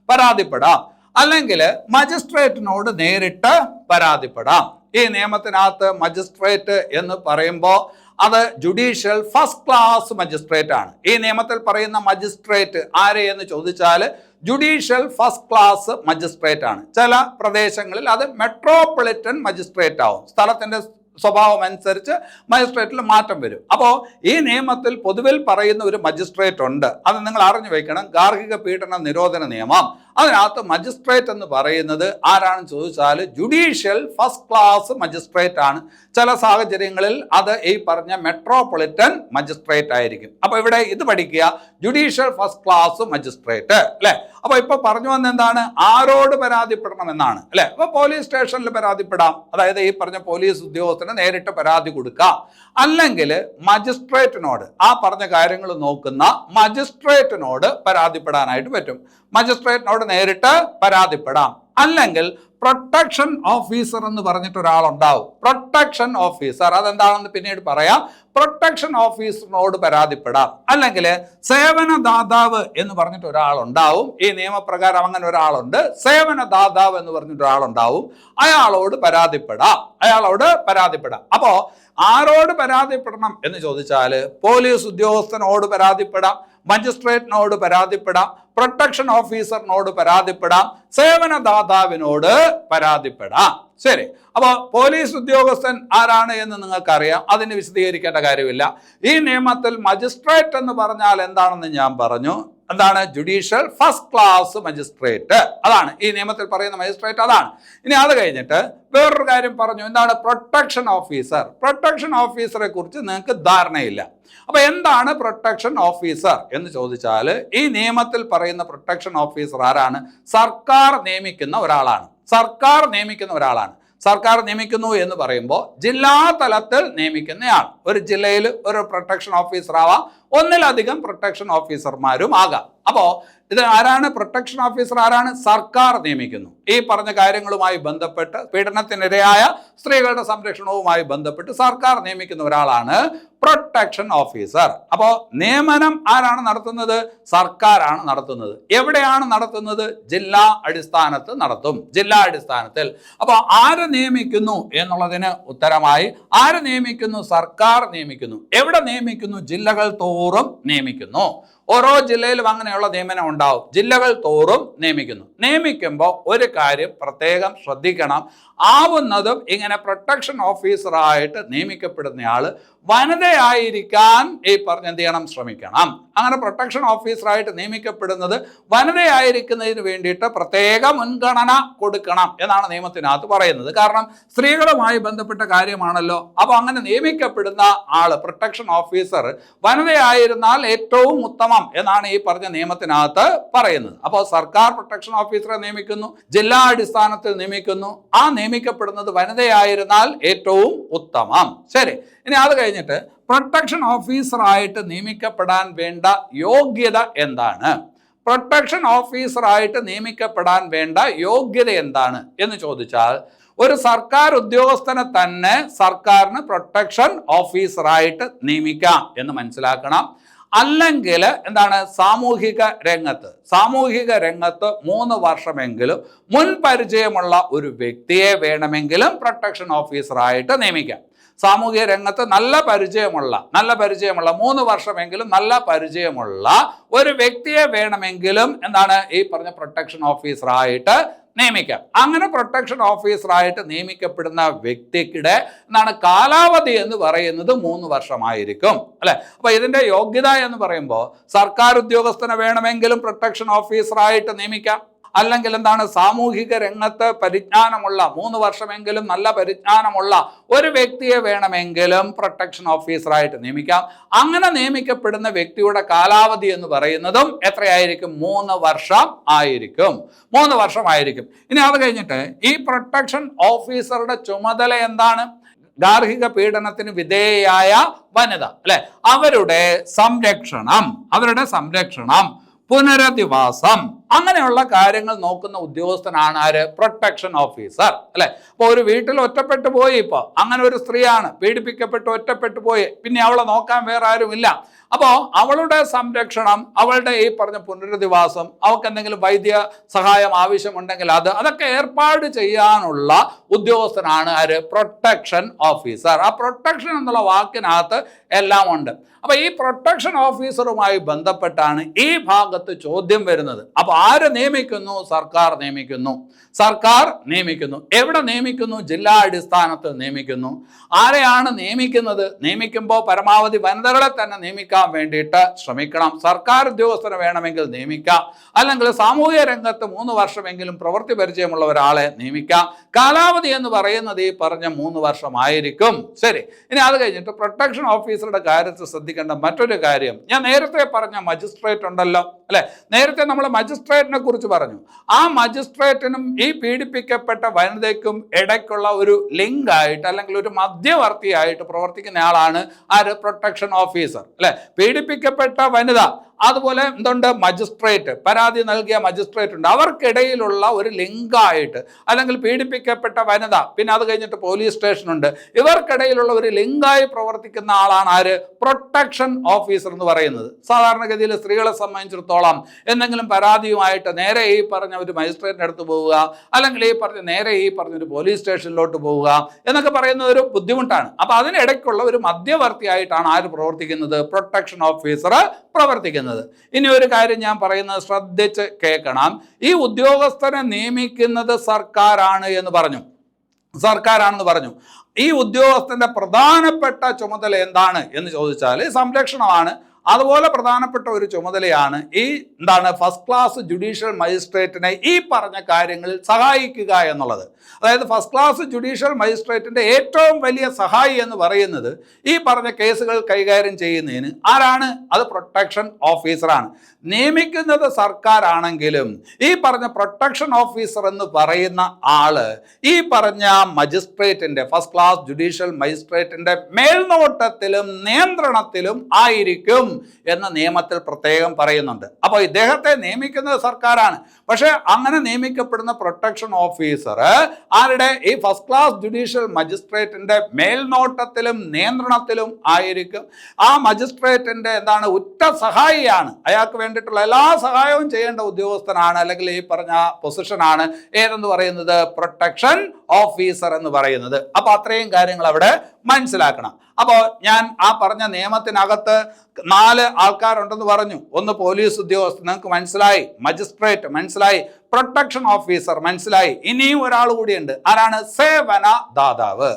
പരാതിപ്പെടാം. അല്ലെങ്കിൽ മജിസ്ട്രേറ്റിനോട് നേരിട്ട് പരാതിപ്പെടാം. ഈ നിയമത്തിനകത്ത് മജിസ്ട്രേറ്റ് എന്ന് പറയുമ്പോൾ അത് ജുഡീഷ്യൽ ഫസ്റ്റ് ക്ലാസ് മജിസ്ട്രേറ്റ് ആണ്. ഈ നിയമത്തിൽ പറയുന്ന മജിസ്ട്രേറ്റ് ആരെ എന്ന് ചോദിച്ചാൽ ജുഡീഷ്യൽ ഫസ്റ്റ് ക്ലാസ് മജിസ്ട്രേറ്റ് ആണ്. ചില പ്രദേശങ്ങളിൽ അത് മെട്രോപൊളിറ്റൻ മജിസ്ട്രേറ്റ് ആവും. സ്ഥലത്തിന്റെ സ്വഭാവം അനുസരിച്ച് മജിസ്ട്രേറ്റിൽ മാറ്റം വരും. അപ്പോൾ ഈ നിയമത്തിൽ പൊതുവിൽ പറയുന്ന ഒരു മജിസ്ട്രേറ്റ് ഉണ്ട്. അത് നിങ്ങൾ അറിഞ്ഞു വെക്കണം. ഗാർഹിക പീഡന നിരോധന നിയമം, അതിനകത്ത് മജിസ്ട്രേറ്റ് എന്ന് പറയുന്നത് ആരാണെന്ന് ചോദിച്ചാൽ ജുഡീഷ്യൽ ഫസ്റ്റ് ക്ലാസ് മജിസ്ട്രേറ്റ് ആണ്. ചില സാഹചര്യങ്ങളിൽ അത് ഈ പറഞ്ഞ മെട്രോപൊളിറ്റൻ മജിസ്ട്രേറ്റ് ആയിരിക്കും. അപ്പൊ ഇവിടെ ഇത് പഠിക്കുക, ജുഡീഷ്യൽ ഫസ്റ്റ് ക്ലാസ് മജിസ്ട്രേറ്റ്. അല്ലെ, അപ്പൊ ഇപ്പൊ പറഞ്ഞു വന്ന എന്താണ്? ആരോട് പരാതിപ്പെടണം എന്നാണ്. അല്ലെ, അപ്പൊ പോലീസ് സ്റ്റേഷനിൽ പരാതിപ്പെടാം. അതായത് ഈ പറഞ്ഞ പോലീസ് ഉദ്യോഗസ്ഥന് നേരിട്ട് പരാതി കൊടുക്കാം. അല്ലെങ്കിൽ മജിസ്ട്രേറ്റിനോട്, ആ പറഞ്ഞ കാര്യങ്ങൾ നോക്കുന്ന മജിസ്ട്രേറ്റിനോട് പരാതിപ്പെടാനായിട്ട് പറ്റും. മജിസ്ട്രേറ്റിനോട് നേരിട്ട് പരാതിപ്പെടാം. അല്ലെങ്കിൽ പ്രൊട്ടക്ഷൻ ഓഫീസർ എന്ന് പറഞ്ഞിട്ട് ഒരാളുണ്ടാവും. പ്രൊട്ടക്ഷൻ ഓഫീസർ അതെന്താണെന്ന് പിന്നീട് പറയാം. പ്രൊട്ടക്ഷൻ ഓഫീസറിനോട് പരാതിപ്പെടാം. അല്ലെങ്കിൽ സേവനദാതാവ് എന്ന് പറഞ്ഞിട്ട് ഒരാളുണ്ടാവും. ഈ നിയമപ്രകാരം അങ്ങനെ ഒരാളുണ്ട്. സേവനദാതാവ് എന്ന് പറഞ്ഞിട്ട് ഒരാളുണ്ടാവും. അയാളോട് പരാതിപ്പെടാം. അപ്പോ ആരോട് പരാതിപ്പെടണം എന്ന് ചോദിച്ചാൽ പോലീസ് ഉദ്യോഗസ്ഥനോട് പരാതിപ്പെടാം, മജിസ്ട്രേറ്റിനോട് പരാതിപ്പെടാം, പ്രൊട്ടക്ഷൻ ഓഫീസറിനോട് പരാതിപ്പെടാം, സേവനദാതാവിനോട് പരാതിപ്പെടാം. ശരി, അപ്പോൾ പോലീസ് ഉദ്യോഗസ്ഥൻ ആരാണ് എന്ന് നിങ്ങൾക്കറിയാം. അതിന് വിശദീകരിക്കേണ്ട കാര്യമില്ല. ഈ നിയമത്തിൽ മജിസ്ട്രേറ്റ് എന്ന് പറഞ്ഞാൽ എന്താണെന്ന് ഞാൻ പറഞ്ഞു. എന്താണ്? Judicial first class magistrate. അതാണ് ഈ നിയമത്തിൽ പറയുന്ന മജിസ്ട്രേറ്റ്, അതാണ്. ഇനി അത് കഴിഞ്ഞിട്ട് വേറൊരു കാര്യം പറഞ്ഞു. എന്താണ്? Protection officer. പ്രൊട്ടക്ഷൻ ഓഫീസറെ കുറിച്ച് നിങ്ങൾക്ക് ധാരണയില്ല. അപ്പൊ എന്താണ് പ്രൊട്ടക്ഷൻ ഓഫീസർ എന്ന് ചോദിച്ചാൽ ഈ നിയമത്തിൽ പറയുന്ന പ്രൊട്ടക്ഷൻ ഓഫീസർ ആരാണ്? സർക്കാർ നിയമിക്കുന്ന ഒരാളാണ്. സർക്കാർ നിയമിക്കുന്നു എന്ന് പറയുമ്പോൾ ജില്ലാ തലത്തിൽ നിയമിക്കുന്നയാൾ. ഒരു ജില്ലയിൽ ഒരു പ്രൊട്ടക്ഷൻ ഓഫീസർ ആവാം, ഒന്നിലധികം പ്രൊട്ടക്ഷൻ ഓഫീസർമാരും ആകാം. അപ്പോ ഇത് ആരാണ്? പ്രൊട്ടക്ഷൻ ഓഫീസർ ആരാണ്? സർക്കാർ നിയമിക്കുന്നു. ഈ പറഞ്ഞ കാര്യങ്ങളുമായി ബന്ധപ്പെട്ട് പീഡനത്തിനിരയായ സ്ത്രീകളുടെ സംരക്ഷണവുമായി ബന്ധപ്പെട്ട് സർക്കാർ നിയമിക്കുന്ന ഒരാളാണ് പ്രൊട്ടക്ഷൻ ഓഫീസർ. അപ്പോൾ നിയമനം ആരാണ് നടത്തുന്നത്? സർക്കാരാണ് നടത്തുന്നത്. എവിടെയാണ് നടത്തുന്നത്? ജില്ലാ അടിസ്ഥാനത്തിൽ നടത്തും. ജില്ലാ അടിസ്ഥാനത്തിൽ. അപ്പോൾ ആര് നിയമിക്കുന്നു എന്നുള്ളതിന് ഉത്തരമായി ആര് നിയമിക്കുന്നു? സർക്കാർ നിയമിക്കുന്നു. എവിടെ നിയമിക്കുന്നു? ജില്ലകൾ തോറും നിയമിക്കുന്നു. ഓരോ ജില്ലയിലും അങ്ങനെയുള്ള നിയമനം ഉണ്ടാവും. ജില്ലകൾ തോറും നിയമിക്കുമ്പോൾ ഒരു കാര്യം പ്രത്യേകം ശ്രദ്ധിക്കണം. ആവുന്നതും ഇങ്ങനെ പ്രൊട്ടക്ഷൻ ഓഫീസറായിട്ട് നിയമിക്കപ്പെടുന്നയാൾ വനിതയായിരിക്കാൻ ഈ പറഞ്ഞ എന്ത് ചെയ്യണം? ശ്രമിക്കണം. അങ്ങനെ പ്രൊട്ടക്ഷൻ ഓഫീസറായിട്ട് നിയമിക്കപ്പെടുന്നത് വനിതയായിരിക്കുന്നതിന് വേണ്ടിയിട്ട് പ്രത്യേക മുൻഗണന കൊടുക്കണം എന്നാണ് നിയമത്തിനകത്ത് പറയുന്നത്. കാരണം സ്ത്രീകളുമായി ബന്ധപ്പെട്ട കാര്യമാണല്ലോ. അപ്പോൾ അങ്ങനെ നിയമിക്കപ്പെടുന്ന ആള് പ്രൊട്ടക്ഷൻ ഓഫീസർ വനിതയായിരുന്നാൽ ഏറ്റവും ഉത്തമം എന്നാണ് ഈ പറഞ്ഞ നിയമത്തിനകത്ത് പറയുന്നത്. അപ്പോൾ സർക്കാർ പ്രൊട്ടക്ഷൻ ഓഫീസറെ നിയമിക്കുന്നു, ജില്ലാ അടിസ്ഥാനത്തിൽ നിയമിക്കുന്നു. ആ നിയമിക്കപ്പെടുന്നത് വനിതയായിരുന്നാൽ ഏറ്റവും ഉത്തമം. ശരി, ഇനി അത് കഴിഞ്ഞിട്ട് പ്രൊട്ടക്ഷൻ ഓഫീസറായിട്ട് നിയമിക്കപ്പെടാൻ വേണ്ട യോഗ്യത എന്താണ്? പ്രൊട്ടക്ഷൻ ഓഫീസറായിട്ട് നിയമിക്കപ്പെടാൻ വേണ്ട യോഗ്യത എന്താണ് എന്ന് ചോദിച്ചാൽ, ഒരു സർക്കാർ ഉദ്യോഗസ്ഥനെ തന്നെ സർക്കാരിന് പ്രൊട്ടക്ഷൻ ഓഫീസറായിട്ട് നിയമിക്കാം എന്ന് മനസ്സിലാക്കണം. അല്ലെങ്കിൽ എന്താണ്, സാമൂഹിക രംഗത്ത് 3 വർഷമെങ്കിലും മുൻ പരിചയമുള്ള ഒരു വ്യക്തിയെ വേണമെങ്കിലും പ്രൊട്ടക്ഷൻ ഓഫീസറായിട്ട് നിയമിക്കാം. സാമൂഹിക രംഗത്ത് നല്ല പരിചയമുള്ള 3 വർഷമെങ്കിലും നല്ല പരിചയമുള്ള ഒരു വ്യക്തിയെ വേണമെങ്കിലും എന്താണ് ഈ പറഞ്ഞ പ്രൊട്ടക്ഷൻ ഓഫീസറായിട്ട് നിയമിക്കാം. അങ്ങനെ പ്രൊട്ടക്ഷൻ ഓഫീസറായിട്ട് നിയമിക്കപ്പെടുന്ന വ്യക്തിയുടെ എന്താണ് കാലാവധി എന്ന് പറയുന്നത് 3 വർഷമായിരിക്കും അല്ലെ. അപ്പൊ ഇതിന്റെ യോഗ്യത എന്ന് പറയുമ്പോൾ സർക്കാർ ഉദ്യോഗസ്ഥനെ വേണമെങ്കിലും പ്രൊട്ടക്ഷൻ ഓഫീസറായിട്ട് നിയമിക്കാം. അല്ലെങ്കിൽ എന്താണ്, സാമൂഹിക രംഗത്ത് പരിജ്ഞാനമുള്ള 3 വർഷമെങ്കിലും നല്ല പരിജ്ഞാനമുള്ള ഒരു വ്യക്തിയെ വേണമെങ്കിലും പ്രൊട്ടക്ഷൻ ഓഫീസറായിട്ട് നിയമിക്കാം. അങ്ങനെ നിയമിക്കപ്പെടുന്ന വ്യക്തിയുടെ കാലാവധി എന്ന് പറയുന്നതും എത്രയായിരിക്കും? 3 വർഷം ആയിരിക്കും. 3 വർഷമായിരിക്കും. ഇനി അത് കഴിഞ്ഞിട്ട് ഈ പ്രൊട്ടക്ഷൻ ഓഫീസറുടെ ചുമതല എന്താണ്? ഗാർഹിക പീഡനത്തിന് വിധേയയായ വനിത അല്ലെ, അവരുടെ സംരക്ഷണം, പുനരധിവാസം, അങ്ങനെയുള്ള കാര്യങ്ങൾ നോക്കുന്ന ഉദ്യോഗസ്ഥനാണ് ആര്? പ്രൊട്ടക്ഷൻ ഓഫീസർ അല്ലെ. അപ്പൊ ഒരു വീട്ടിൽ ഒറ്റപ്പെട്ടു പോയി, ഇപ്പൊ അങ്ങനെ ഒരു സ്ത്രീയാണ് പീഡിപ്പിക്കപ്പെട്ട് ഒറ്റപ്പെട്ടു പോയി, പിന്നെ അവളെ നോക്കാൻ വേറെ ആരുമില്ല. അപ്പോൾ അവളുടെ സംരക്ഷണം, അവളുടെ ഈ പറഞ്ഞ പുനരധിവാസം, അവൾക്ക് എന്തെങ്കിലും വൈദ്യ സഹായം ആവശ്യമുണ്ടെങ്കിൽ അതൊക്കെ ഏർപ്പാട് ചെയ്യാനുള്ള ഉദ്യോഗസ്ഥനാണ് ആര്? Protection officer. ആ പ്രൊട്ടക്ഷൻ എന്നുള്ള വാക്കിനകത്ത് എല്ലാം ഉണ്ട്. അപ്പൊ ഈ പ്രൊട്ടക്ഷൻ ഓഫീസറുമായി ബന്ധപ്പെട്ടാണ് ഈ ഭാഗത്ത് ചോദ്യം വരുന്നത്. അപ്പൊ ആര് നിയമിക്കുന്നു? സർക്കാർ നിയമിക്കുന്നു. എവിടെ നിയമിക്കുന്നു? ജില്ലാ അടിസ്ഥാനത്തിൽ നിയമിക്കുന്നു. ആരെയാണ് നിയമിക്കുന്നത്? നിയമിക്കുമ്പോൾ പരമാവധി വനിതകളെ തന്നെ നിയമിക്കാൻ വേണ്ടിയിട്ട് ശ്രമിക്കണം. സർക്കാർ ഉദ്യോഗസ്ഥനെ വേണമെങ്കിൽ നിയമിക്കാം, അല്ലെങ്കിൽ സാമൂഹിക രംഗത്ത് 3 വർഷമെങ്കിലും പ്രവൃത്തി പരിചയമുള്ള ഒരാളെ നിയമിക്കാം. കാലാവധി എന്ന് പറയുന്നത് ഈ പറഞ്ഞ 3 വർഷമായിരിക്കും. ശരി, ഇനി അത് കഴിഞ്ഞിട്ട് പ്രൊട്ടക്ഷൻ ഓഫീസറുടെ കാര്യത്തിൽ ശ്രദ്ധിക്കേണ്ട മറ്റൊരു കാര്യം, ഞാൻ നേരത്തെ പറഞ്ഞ മജിസ്ട്രേറ്റ് ഉണ്ടല്ലോ അല്ലെ, നേരത്തെ നമ്മൾ മജിസ്ട്രേറ്റിനെ കുറിച്ച് പറഞ്ഞു. ആ മജിസ്ട്രേറ്റിനും ഈ പീഡിപ്പിക്കപ്പെട്ട വനിതയ്ക്കും ഇടയ്ക്കുള്ള ഒരു ലിങ്ക് ആയിട്ട് അല്ലെങ്കിൽ ഒരു മധ്യവർത്തിയായിട്ട് പ്രവർത്തിക്കുന്ന ആളാണ് ആര്? പ്രൊട്ടക്ഷൻ ഓഫീസർ അല്ലെ. പീഡിപ്പിക്കപ്പെട്ട വനിത, അതുപോലെ എന്തുണ്ട്, മജിസ്ട്രേറ്റ്, പരാതി നൽകിയ മജിസ്ട്രേറ്റ് ഉണ്ട്, അവർക്കിടയിലുള്ള ഒരു ലിങ്കായിട്ട്, അല്ലെങ്കിൽ പീഡിപ്പിക്കപ്പെട്ട വനിത, പിന്നെ അത് കഴിഞ്ഞിട്ട് പോലീസ് സ്റ്റേഷനുണ്ട്, ഇവർക്കിടയിലുള്ള ഒരു ലിങ്കായി പ്രവർത്തിക്കുന്ന ആളാണ് ആര്? പ്രൊട്ടക്ഷൻ ഓഫീസർ എന്ന് പറയുന്നത്. സാധാരണഗതിയിൽ സ്ത്രീകളെ സംബന്ധിച്ചിടത്തോളം എന്തെങ്കിലും പരാതിയുമായിട്ട് നേരെ ഈ പറഞ്ഞ ഒരു മജിസ്ട്രേറ്റിൻ്റെ അടുത്ത് പോവുക, അല്ലെങ്കിൽ നേരെ ഈ പറഞ്ഞൊരു പോലീസ് സ്റ്റേഷനിലോട്ട് പോവുക എന്നൊക്കെ പറയുന്ന ഒരു ബുദ്ധിമുട്ടാണ്. അപ്പൊ അതിനിടയ്ക്കുള്ള ഒരു മധ്യവർത്തിയായിട്ടാണ് ആര് പ്രവർത്തിക്കുന്നത്? പ്രൊട്ടക്ഷൻ ഓഫീസർ പ്രവർത്തിക്കുന്നത്. ഇനി ഒരു കാര്യം ഞാൻ പറയുന്നത് ശ്രദ്ധിച്ച് കേൾക്കണം. ഈ ഉദ്യോഗസ്ഥനെ നിയമിക്കുന്നത് സർക്കാരാണെന്ന് പറഞ്ഞു. ഈ ഉദ്യോഗസ്ഥന്റെ പ്രധാനപ്പെട്ട ചുമതല എന്താണ് എന്ന് ചോദിച്ചാൽ സംരക്ഷണമാണ്. അതുപോലെ പ്രധാനപ്പെട്ട ഒരു ചുമതലയാണ് ഈ ഫസ്റ്റ് ക്ലാസ് ജുഡീഷ്യൽ മജിസ്ട്രേറ്റിനെ ഈ പറഞ്ഞ കാര്യങ്ങളിൽ സഹായിക്കുക എന്നുള്ളത്. അതായത് ഫസ്റ്റ് ക്ലാസ് ജുഡീഷ്യൽ മജിസ്ട്രേറ്റിന്റെ ഏറ്റവും വലിയ സഹായി എന്ന് പറയുന്നത് ഈ പറഞ്ഞ കേസുകൾ കൈകാര്യം ചെയ്യുന്നതിന് ആരാണ്? അത് പ്രൊട്ടക്ഷൻ ഓഫീസറാണ്. നിയമിക്കുന്നത് സർക്കാരാണെങ്കിലും ഈ പറഞ്ഞ പ്രൊട്ടക്ഷൻ ഓഫീസർ എന്ന് പറയുന്ന ആള് ഈ പറഞ്ഞ മജിസ്ട്രേറ്റിന്റെ, ഫസ്റ്റ് ക്ലാസ് ജുഡീഷ്യൽ മജിസ്ട്രേറ്റിന്റെ മേൽനോട്ടത്തിലും നിയന്ത്രണത്തിലും ആയിരിക്കും എന്ന നിയമത്തിൽ പ്രത്യേകം പറയുന്നുണ്ട്. അപ്പോൾ ഇദ്ദേഹത്തെ നിയമിക്കുന്നത് സർക്കാരാണ്. പക്ഷെ അങ്ങനെ നിയമിക്കപ്പെടുന്ന പ്രൊട്ടക്ഷൻ ഓഫീസർ ആരുടെ? ഈ ഫസ്റ്റ് ക്ലാസ് ജുഡീഷ്യൽ മജിസ്ട്രേറ്റിന്റെ മേൽനോട്ടത്തിലും നിയന്ത്രണത്തിലും ആയിരിക്കും. ആ മജിസ്ട്രേറ്റിന്റെ ഉറ്റ സഹായിയാണ്. അയാൾക്ക് വേണ്ടിയിട്ടുള്ള എല്ലാ സഹായവും ചെയ്യേണ്ട ഉദ്യോഗസ്ഥനാണ്, അല്ലെങ്കിൽ ഈ പറഞ്ഞ പൊസിഷനാണ് ഏതെന്ന് പറയുന്നത്? പ്രൊട്ടക്ഷൻ ഓഫീസർ എന്ന് പറയുന്നത്. അപ്പൊ അത്രയും കാര്യങ്ങൾ അവിടെ മനസ്സിലാക്കണം. അപ്പോൾ ഞാൻ ആ പറഞ്ഞ നിയമത്തിനകത്ത് 4 ആൾക്കാരുണ്ടെന്ന് പറഞ്ഞു. ഒന്ന് പോലീസ് ഉദ്യോഗസ്ഥൻ, നിങ്ങൾക്ക് മനസ്സിലായി. മജിസ്ട്രേറ്റ് മനസ്സിലായി. പ്രൊട്ടക്ഷൻ ഓഫീസർ മനസ്സിലായി. ഇനിയും ഒരാൾ കൂടിയുണ്ട്. ആരാണ്? സേവന ദാതാവ്.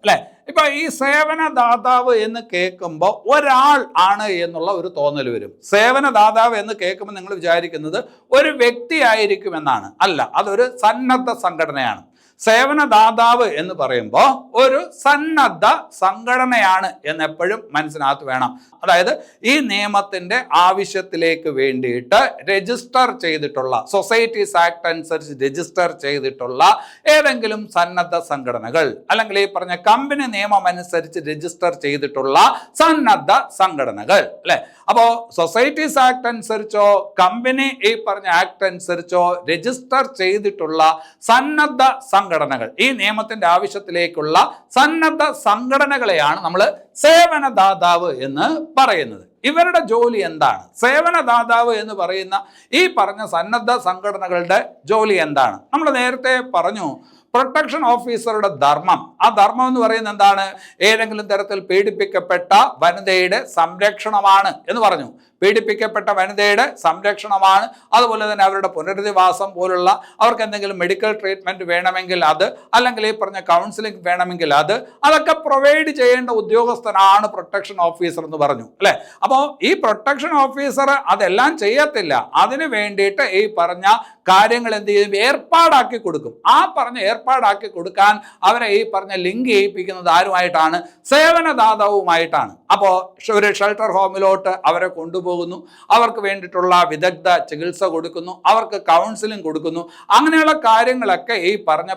അല്ലെ. ഇപ്പൊ ഈ സേവനദാതാവ് എന്ന് കേൾക്കുമ്പോൾ ഒരാൾ ആണ് എന്നുള്ള ഒരു തോന്നൽ വരും. സേവനദാതാവ് എന്ന് കേൾക്കുമ്പോൾ നിങ്ങൾ വിചാരിക്കുന്നത് ഒരു വ്യക്തി ആയിരിക്കുമെന്നാണ്. അല്ല, അതൊരു സന്നദ്ധ സംഘടനയാണ്. സേവനദാതാവ് എന്ന് പറയുമ്പോൾ ഒരു സന്നദ്ധ സംഘടനയാണ് എന്നെപ്പോഴും മനസ്സിനകത്ത് വേണം. അതായത് ഈ നിയമത്തിന്റെ ആവശ്യത്തിലേക്ക് വേണ്ടിയിട്ട് രജിസ്റ്റർ ചെയ്തിട്ടുള്ള, സൊസൈറ്റീസ് ആക്ട് അനുസരിച്ച് രജിസ്റ്റർ ചെയ്തിട്ടുള്ള ഏതെങ്കിലും സന്നദ്ധ സംഘടനകൾ, അല്ലെങ്കിൽ ഈ പറഞ്ഞ കമ്പനി നിയമം അനുസരിച്ച് രജിസ്റ്റർ ചെയ്തിട്ടുള്ള സന്നദ്ധ സംഘടനകൾ, അല്ലെ? അപ്പോ സൊസൈറ്റീസ് ആക്ട് അനുസരിച്ചോ കമ്പനി ഈ പറഞ്ഞ ആക്ട് അനുസരിച്ചോ രജിസ്റ്റർ ചെയ്തിട്ടുള്ള സന്നദ്ധ സംഘടനകൾ, ഈ നിയമത്തിന്റെ ആവശ്യത്തിലേക്കുള്ള സന്നദ്ധ സംഘടനകളെയാണ് നമ്മൾ സേവനദാതാവ് എന്ന് പറയുന്നത്. ഇവരുടെ ജോലി എന്താണ്? സേവനദാതാവ് എന്ന് പറയുന്ന ഈ പറഞ്ഞ സന്നദ്ധ സംഘടനകളുടെ ജോലി എന്താണ്? നമ്മൾ നേരത്തെ പറഞ്ഞു, പ്രൊട്ടക്ഷൻ ഓഫീസറുടെ ധർമ്മം. ആ ധർമ്മം എന്ന് പറയുന്നത് എന്താണ്? ഏതെങ്കിലും തരത്തിൽ പീഡിപ്പിക്കപ്പെട്ട വനിതയുടെ സംരക്ഷണമാണ് എന്ന് പറഞ്ഞു. പീഡിപ്പിക്കപ്പെട്ട വനിതയുടെ സംരക്ഷണമാണ്. അതുപോലെ തന്നെ അവരുടെ പുനരധിവാസം പോലുള്ള, അവർക്ക് എന്തെങ്കിലും മെഡിക്കൽ ട്രീറ്റ്മെന്റ് വേണമെങ്കിൽ അത്, അല്ലെങ്കിൽ ഈ പറഞ്ഞ കൗൺസിലിംഗ് വേണമെങ്കിൽ അത്, അതൊക്കെ പ്രൊവൈഡ് ചെയ്യേണ്ട ഉദ്യോഗസ്ഥനാണ് പ്രൊട്ടക്ഷൻ ഓഫീസർ എന്ന് പറഞ്ഞു, അല്ലെ? അപ്പോൾ ഈ പ്രൊട്ടക്ഷൻ ഓഫീസർ അതെല്ലാം ചെയ്യത്തില്ല. അതിന് വേണ്ടിയിട്ട് ഈ പറഞ്ഞ കാര്യങ്ങൾ എന്ത് ചെയ്യും? ഏർപ്പാടാക്കി കൊടുക്കും. ആ പറഞ്ഞ ഏർപ്പാടാക്കി കൊടുക്കാൻ അവരെ ഈ പറഞ്ഞ ലിങ്ക് ചെയ്യിപ്പിക്കുന്നത് ആരുമായിട്ടാണ്? സേവനദാതാവുമായിട്ടാണ്. അപ്പോൾ ഒരു ഷെൽട്ടർ ഹോമിലോട്ട് അവരെ കൊണ്ടുപോകുന്നു, അവർക്ക് വേണ്ടിയിട്ടുള്ള വിദഗ്ധ ചികിത്സ കൊടുക്കുന്നു, അവർക്ക് കൗൺസിലിംഗ് കൊടുക്കുന്നു. അങ്ങനെയുള്ള കാര്യങ്ങളൊക്കെ ഈ പറഞ്ഞ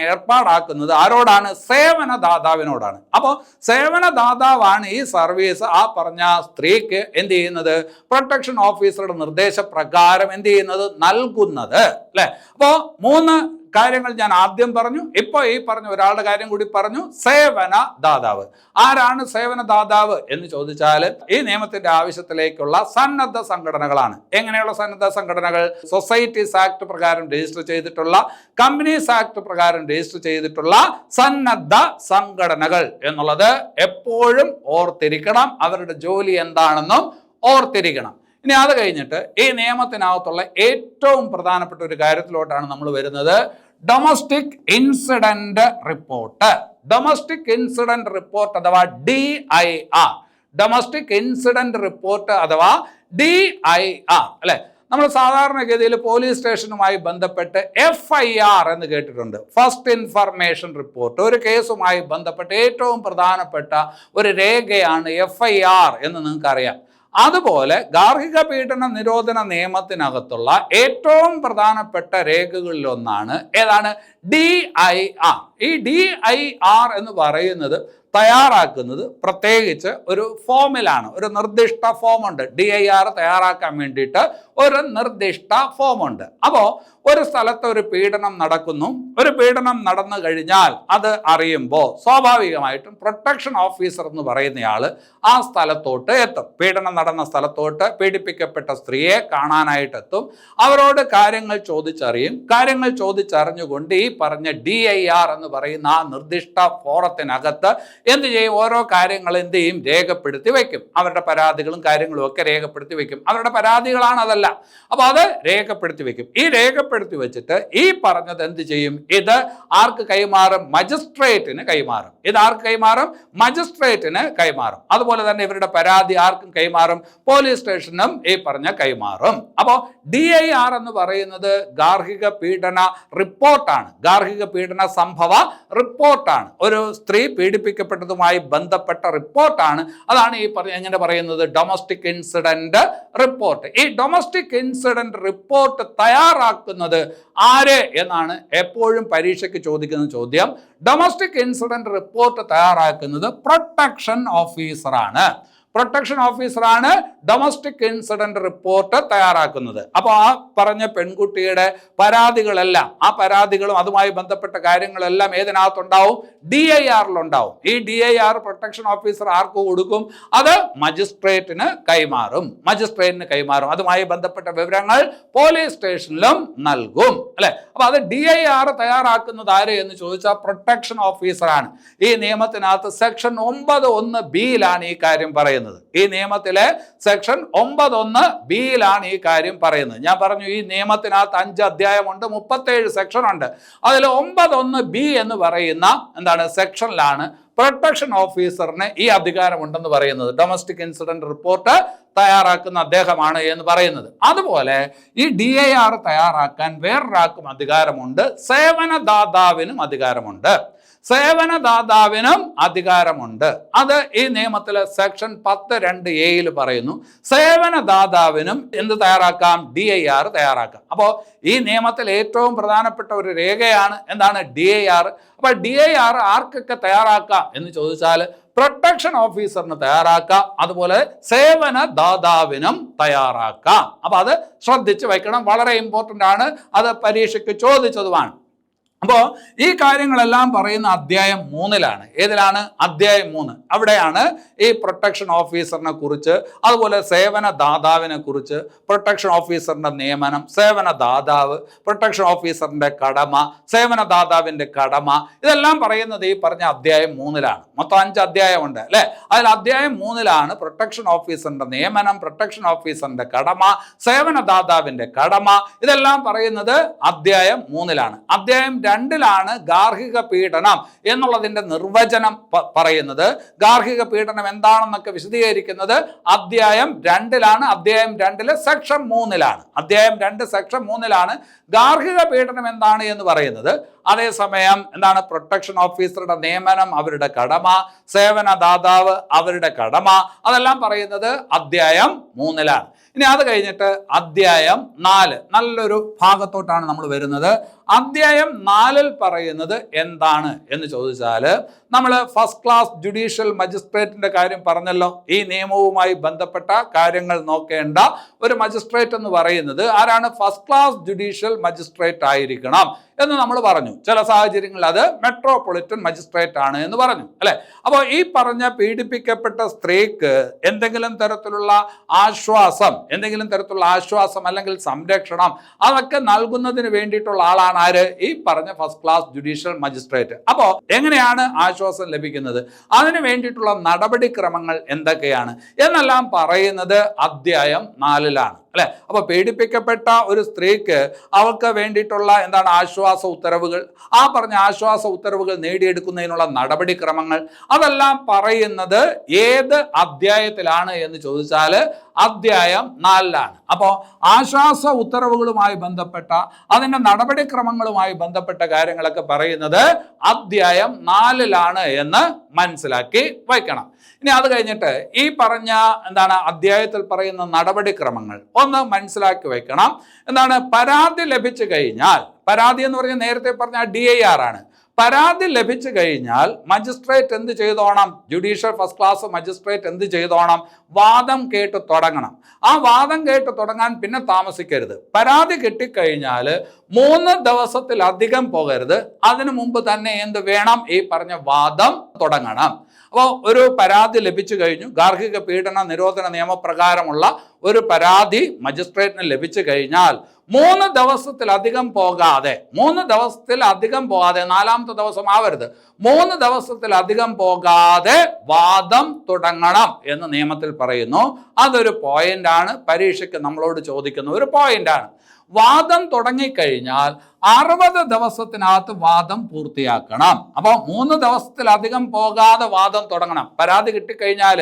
ഏർപ്പാടാക്കുന്നത് ആരോടാണ്? സേവനദാതാവിനോടാണ്. അപ്പോൾ സേവനദാതാവാണ് ഈ സർവീസ് ആ പറഞ്ഞ സ്ത്രീക്ക് എന്ത് ചെയ്യുന്നത്? പ്രൊട്ടക്ഷൻ ഓഫീസറുടെ നിർദ്ദേശപ്രകാരം എന്ത് ചെയ്യുന്നത്? നൽകുന്നത്, അല്ലെ? അപ്പോ 3 കാര്യങ്ങൾ ഞാൻ ആദ്യം പറഞ്ഞു. ഇപ്പൊ ഈ പറഞ്ഞ ഒരാളുടെ കാര്യം കൂടി പറഞ്ഞു, സേവനദാതാവ്. ആരാണ് സേവനദാതാവ് എന്ന് ചോദിച്ചാൽ ഈ നിയമത്തിന്റെ ആവശ്യത്തിലേക്കുള്ള സന്നദ്ധ സംഘടനകളാണ്. എങ്ങനെയുള്ള സന്നദ്ധ സംഘടനകൾ? സൊസൈറ്റീസ് ആക്ട് പ്രകാരം രജിസ്റ്റർ ചെയ്തിട്ടുള്ള, കമ്പനീസ് ആക്ട് പ്രകാരം രജിസ്റ്റർ ചെയ്തിട്ടുള്ള സന്നദ്ധ സംഘടനകൾ എന്നുള്ളത് എപ്പോഴും ഓർത്തിരിക്കണം. അവരുടെ ജോലി എന്താണെന്നും ഓർത്തിരിക്കണം. ഇനി അത് കഴിഞ്ഞിട്ട് ഈ നിയമത്തിനകത്തുള്ള ഏറ്റവും പ്രധാനപ്പെട്ട ഒരു കാര്യത്തിലോട്ടാണ് നമ്മൾ വരുന്നത്. Domestic incident report. Domestic incident report അഥവാ DIR. ഡൊമസ്റ്റിക് ഇൻസിഡന്റ് റിപ്പോർട്ട് അഥവാ DIR, അല്ലെ? നമ്മൾ സാധാരണഗതിയിൽ പോലീസ് സ്റ്റേഷനുമായി ബന്ധപ്പെട്ട് FIR എന്ന് കേട്ടിട്ടുണ്ട്. First information report. ഒരു കേസുമായി ബന്ധപ്പെട്ട് ഏറ്റവും പ്രധാനപ്പെട്ട ഒരു രേഖയാണ് FIR എന്ന് നിങ്ങൾക്കറിയാം. അതുപോലെ ഗാർഹിക പീഡന നിരോധന നിയമത്തിനകത്തുള്ള ഏറ്റവും പ്രധാനപ്പെട്ട രേഖകളിലൊന്നാണ് ഏതാണ്? DIR. ഈ DIR എന്ന് പറയുന്നത് തയ്യാറാക്കുന്നത് പ്രത്യേകിച്ച് ഒരു ഫോമിലാണ്. ഒരു നിർദ്ദിഷ്ട ഫോമുണ്ട്. DIR തയ്യാറാക്കാൻ വേണ്ടിയിട്ട് ഒരു നിർദ്ദിഷ്ട ഫോമുണ്ട്. അപ്പോൾ ഒരു സ്ഥലത്ത് ഒരു പീഡനം നടക്കുന്നു. ഒരു പീഡനം നടന്നു കഴിഞ്ഞാൽ അത് അറിയുമ്പോൾ സ്വാഭാവികമായിട്ടും പ്രൊട്ടക്ഷൻ ഓഫീസർ എന്ന് പറയുന്നയാൾ ആ സ്ഥലത്തോട്ട് എത്തും. പീഡനം നടന്ന സ്ഥലത്തോട്ട് പീഡിപ്പിക്കപ്പെട്ട സ്ത്രീയെ കാണാനായിട്ട് എത്തും. അവരോട് കാര്യങ്ങൾ ചോദിച്ചറിയും. കാര്യങ്ങൾ ചോദിച്ചറിഞ്ഞുകൊണ്ട് ഈ പറഞ്ഞ DIR എന്ന് പറയുന്ന ആ നിർദ്ദിഷ്ട ഫോറത്തിനകത്ത് എന്ത് ചെയ്യും? ഓരോ കാര്യങ്ങൾ എന്ത് ചെയ്യും? രേഖപ്പെടുത്തി വയ്ക്കും. അവരുടെ പരാതികളും കാര്യങ്ങളും ഒക്കെ രേഖപ്പെടുത്തി വയ്ക്കും. അവരുടെ പരാതികളാണ് അതല്ല. അപ്പൊ അത് രേഖപ്പെടുത്തി വയ്ക്കും. ഈ രേഖപ്പെടുത്തി വെച്ചിട്ട് ഈ പറഞ്ഞത് എന്ത് ചെയ്യും? ഇത് ആർക്ക് കൈമാറും? മജിസ്ട്രേറ്റിന് കൈമാറും. ഇത് ആർക്ക് കൈമാറും? മജിസ്ട്രേറ്റിന് കൈമാറും. അതുപോലെ തന്നെ ഇവരുടെ പരാതി ആർക്കും കൈമാറും? പോലീസ് സ്റ്റേഷനും ഈ പറഞ്ഞ കൈമാറും. അപ്പോൾ DIR എന്ന് പറയുന്നത് ഗാർഹിക പീഡന റിപ്പോർട്ടാണ്. ഗാർഹിക പീഡന സംഭവ റിപ്പോർട്ടാണ്. ഒരു സ്ത്രീ പീഡിപ്പിക്കപ്പെട്ടതുമായി ബന്ധപ്പെട്ട റിപ്പോർട്ടാണ്. അതാണ് ഈ എങ്ങനെ പറയുന്നത്? Domestic incident report. ഈ ഡൊമസ്റ്റിക് ഇൻസിഡന്റ് റിപ്പോർട്ട് തയ്യാറാക്കുന്നത് ആര് എന്നാണ് എപ്പോഴും പരീക്ഷയ്ക്ക് ചോദിക്കുന്ന ചോദ്യം. ഡൊമസ്റ്റിക് ഇൻസിഡന്റ് റിപ്പോർട്ട് തയ്യാറാക്കുന്നത് പ്രൊട്ടക്ഷൻ ഓഫീസറാണ്. പ്രൊട്ടക്ഷൻ ഓഫീസറാണ് ഡൊമസ്റ്റിക് ഇൻസിഡന്റ് റിപ്പോർട്ട് തയ്യാറാക്കുന്നത്. അപ്പോൾ ആ പറഞ്ഞ പെൺകുട്ടിയുടെ പരാതികളെല്ലാം, ആ പരാതികളും അതുമായി ബന്ധപ്പെട്ട കാര്യങ്ങളെല്ലാം ഏതിനകത്തുണ്ടാവും? DIR-ലുണ്ടാവും. ഈ DIR പ്രൊട്ടക്ഷൻ ഓഫീസർ ആർക്ക് കൊടുക്കും? അത് മജിസ്ട്രേറ്റിന് കൈമാറും. മജിസ്ട്രേറ്റിന് കൈമാറും. അതുമായി ബന്ധപ്പെട്ട വിവരങ്ങൾ പോലീസ് സ്റ്റേഷനിലും നൽകും, അല്ലെ? അപ്പൊ അത് DIR തയ്യാറാക്കുന്നത് ആര് എന്ന് ചോദിച്ചാൽ പ്രൊട്ടക്ഷൻ ഓഫീസറാണ്. ഈ നിയമത്തിനകത്ത് സെക്ഷൻ 9(1)(b) ഈ കാര്യം പറയുന്നത്. പറയുന്നത്. ഈ നിയമത്തിലെ സെക്ഷൻ 9(1)(b)യിലാണ് ഈ കാര്യം പറയുന്നത്. ഞാൻ പറഞ്ഞു ഈ നിയമത്തിനകത്ത് 5 അധ്യായമുണ്ട്, 37 സെക്ഷൻ ഉണ്ട്. അതിൽ 9(1)(b) എന്ന് പറയുന്ന എന്താണ് സെക്ഷനിലാണ് പ്രൊട്ടക്ഷൻ ഓഫീസറിന് ഈ അധികാരമുണ്ടെന്ന് പറയുന്നത്. ഡൊമസ്റ്റിക് ഇൻസിഡന്റ് റിപ്പോർട്ട് തയ്യാറാക്കുന്ന അദ്ദേഹമാണ് എന്ന് പറയുന്നത്. അതുപോലെ ഈ DIR തയ്യാറാക്കാൻ വേറൊരാൾക്കും അധികാരമുണ്ട്, സേവനദാതാവിനും അധികാരമുണ്ട്. സേവനദാതാവിനും അധികാരമുണ്ട്. അത് ഈ നിയമത്തിലെ സെക്ഷൻ 10(2)(a)യിൽ പറയുന്നു. സേവനദാതാവിനും എന്ത് തയ്യാറാക്കാം? DIR തയ്യാറാക്കാം. അപ്പോൾ ഈ നിയമത്തിൽ ഏറ്റവും പ്രധാനപ്പെട്ട ഒരു രേഖയാണ് എന്താണ്? DIR. അപ്പൊ DIR ആർക്കൊക്കെ തയ്യാറാക്കാം എന്ന് ചോദിച്ചാൽ പ്രൊട്ടക്ഷൻ ഓഫീസറിന് തയ്യാറാക്കാം, അതുപോലെ സേവനദാതാവിനും തയ്യാറാക്കാം. അപ്പൊ അത് ശ്രദ്ധിച്ച് വയ്ക്കണം, വളരെ ഇമ്പോർട്ടൻ്റ് ആണ്, അത് പരീക്ഷയ്ക്ക് ചോദിച്ചതുമാണ്. അപ്പോൾ ഈ കാര്യങ്ങളെല്ലാം പറയുന്ന അധ്യായം 3-ലാണ്. ഏതിലാണ്? അധ്യായം 3. അവിടെയാണ് ഈ പ്രൊട്ടക്ഷൻ ഓഫീസറിനെ കുറിച്ച്, അതുപോലെ സേവനദാതാവിനെ കുറിച്ച്, പ്രൊട്ടക്ഷൻ ഓഫീസറിന്റെ നിയമനം, സേവനദാതാവ്, പ്രൊട്ടക്ഷൻ ഓഫീസറിന്റെ കടമ, സേവനദാതാവിന്റെ കടമ, ഇതെല്ലാം പറയുന്നത് ഈ പറഞ്ഞ അധ്യായം 3-ലാണ്. മൊത്തം 5 അധ്യായമുണ്ട് അല്ലെ? അതിൽ അധ്യായം 3-ലാണ് പ്രൊട്ടക്ഷൻ ഓഫീസറിന്റെ നിയമനം, പ്രൊട്ടക്ഷൻ ഓഫീസറിന്റെ കടമ, സേവനദാതാവിന്റെ കടമ, ഇതെല്ലാം പറയുന്നത് അധ്യായം 3-ലാണ്. അധ്യായം 2-ലാണ് ഗാർഹിക പീഡനം എന്നുള്ളതിന്റെ നിർവചനം പറയുന്നത്. ഗാർഹിക പീഡനം എന്താണെന്നൊക്കെ വിശദീകരിക്കുന്നത് അധ്യായം 2-ലാണ്. അധ്യായം 2 സെക്ഷൻ 3-ലാണ്. അധ്യായം 2 സെക്ഷൻ 3-ലാണ് ഗാർഹിക പീഡനം എന്താണ് എന്ന് പറയുന്നത്. അതേസമയം എന്താണ്? പ്രൊട്ടക്ഷൻ ഓഫീസറുടെ നിയമനം, അവരുടെ കടമ, സേവനദാതാവ്, അവരുടെ കടമ, അതെല്ലാം പറയുന്നത് അധ്യായം 3-ലാണ്. ഇനി അത് കഴിഞ്ഞിട്ട് അധ്യായം 4, നല്ലൊരു ഭാഗത്തോട്ടാണ് നമ്മൾ വരുന്നത്. അധ്യായം 4-ൽ പറയുന്നത് എന്താണ് എന്ന് ചോദിച്ചാൽ, നമ്മൾ ഫസ്റ്റ് ക്ലാസ് ജുഡീഷ്യൽ മജിസ്ട്രേറ്റിന്റെ കാര്യം പറഞ്ഞല്ലോ. ഈ നിയമവുമായി ബന്ധപ്പെട്ട കാര്യങ്ങൾ നോക്കേണ്ട ഒരു മജിസ്ട്രേറ്റ് എന്ന് പറയുന്നത് ആരാണ്? ഫസ്റ്റ് ക്ലാസ് ജുഡീഷ്യൽ മജിസ്ട്രേറ്റ് ആയിരിക്കണം എന്ന് നമ്മൾ പറഞ്ഞു. ചില സാഹചര്യങ്ങളിൽ അത് മെട്രോപൊളിറ്റൻ മജിസ്ട്രേറ്റ് ആണ് എന്ന് പറഞ്ഞു അല്ലെ? അപ്പോൾ ഈ പറഞ്ഞ പീഡിപ്പിക്കപ്പെട്ട സ്ത്രീക്ക് എന്തെങ്കിലും തരത്തിലുള്ള ആശ്വാസം അല്ലെങ്കിൽ സംരക്ഷണം അതൊക്കെ നൽകുന്നതിന് വേണ്ടിയിട്ടുള്ള ആളാണ് ആര്? ഈ പറഞ്ഞ ഫസ്റ്റ് ക്ലാസ് ജുഡീഷ്യൽ മജിസ്ട്രേറ്റ്. അപ്പോൾ എങ്ങനെയാണ് ആശ്വാസം ലഭിക്കുന്നത്? അതിന് വേണ്ടിയിട്ടുള്ള നടപടിക്രമങ്ങൾ എന്തൊക്കെയാണ് എന്നെല്ലാം പറയുന്നത് അധ്യായം 4-ലാണ് അല്ലെ? അപ്പൊ പീഡിപ്പിക്കപ്പെട്ട ഒരു സ്ത്രീക്ക് അവർക്ക് വേണ്ടിയിട്ടുള്ള എന്താണ് ആശ്വാസ ഉത്തരവുകൾ, ആ പറഞ്ഞ ആശ്വാസ ഉത്തരവുകൾ നേടിയെടുക്കുന്നതിനുള്ള നടപടിക്രമങ്ങൾ, അതെല്ലാം പറയുന്നത് ഏത് അധ്യായത്തിലാണ് എന്ന് ചോദിച്ചാൽ അധ്യായം 4-ലാണ്. അപ്പോൾ ആശ്വാസ ഉത്തരവുകളുമായി ബന്ധപ്പെട്ട അതിൻ്റെ നടപടിക്രമങ്ങളുമായി ബന്ധപ്പെട്ട കാര്യങ്ങളൊക്കെ പറയുന്നത് അധ്യായം 4-ലാണ് എന്ന് മനസ്സിലാക്കി വയ്ക്കണം. ഇനി അത് കഴിഞ്ഞിട്ട് ഈ പറഞ്ഞ എന്താണ് അധ്യായത്തിൽ പറയുന്ന നടപടിക്രമങ്ങൾ ഒന്ന് മനസ്സിലാക്കി വയ്ക്കണം. എന്താണ്? പരാതി ലഭിച്ചു കഴിഞ്ഞാൽ, പരാതി എന്ന് പറഞ്ഞാൽ നേരത്തെ പറഞ്ഞ DIR ആണ്. പരാതി ലഭിച്ചു കഴിഞ്ഞാൽ മജിസ്ട്രേറ്റ് എന്ത് ചെയ്തോണം? ജുഡീഷ്യൽ ഫസ്റ്റ് ക്ലാസ് മജിസ്ട്രേറ്റ് എന്ത് ചെയ്തോണം? വാദം കേട്ട് തുടങ്ങണം. ആ വാദം കേട്ട് തുടങ്ങാൻ പിന്നെ താമസിക്കരുത്. പരാതി കിട്ടിക്കഴിഞ്ഞാൽ 3 ദിവസത്തിലധികം പോകരുത്. അതിനു മുമ്പ് തന്നെ എന്ത് വേണം? ഈ പറഞ്ഞ വാദം തുടങ്ങണം. അപ്പോൾ ഒരു പരാതി ലഭിച്ചു കഴിഞ്ഞു, ഗാർഹിക പീഡന നിരോധന നിയമപ്രകാരമുള്ള ഒരു പരാതി മജിസ്ട്രേറ്റിന് ലഭിച്ചു കഴിഞ്ഞാൽ 3 ദിവസത്തിലധികം പോകാതെ 4ാമത്തെ ദിവസം ആവരുത്, 3 ദിവസത്തിലധികം പോകാതെ വാദം തുടങ്ങണം എന്ന് നിയമത്തിൽ പറയുന്നു. അതൊരു പോയിന്റാണ്, പരീക്ഷയ്ക്ക് നമ്മളോട് ചോദിക്കുന്ന ഒരു പോയിന്റാണ്. വാദം തുടങ്ങിക്കഴിഞ്ഞാൽ 60 ദിവസത്തിനകത്ത് വാദം പൂർത്തിയാക്കണം. അപ്പോൾ 3 ദിവസത്തിലധികം പോകാതെ വാദം തുടങ്ങണം. പരാതി കിട്ടിക്കഴിഞ്ഞാൽ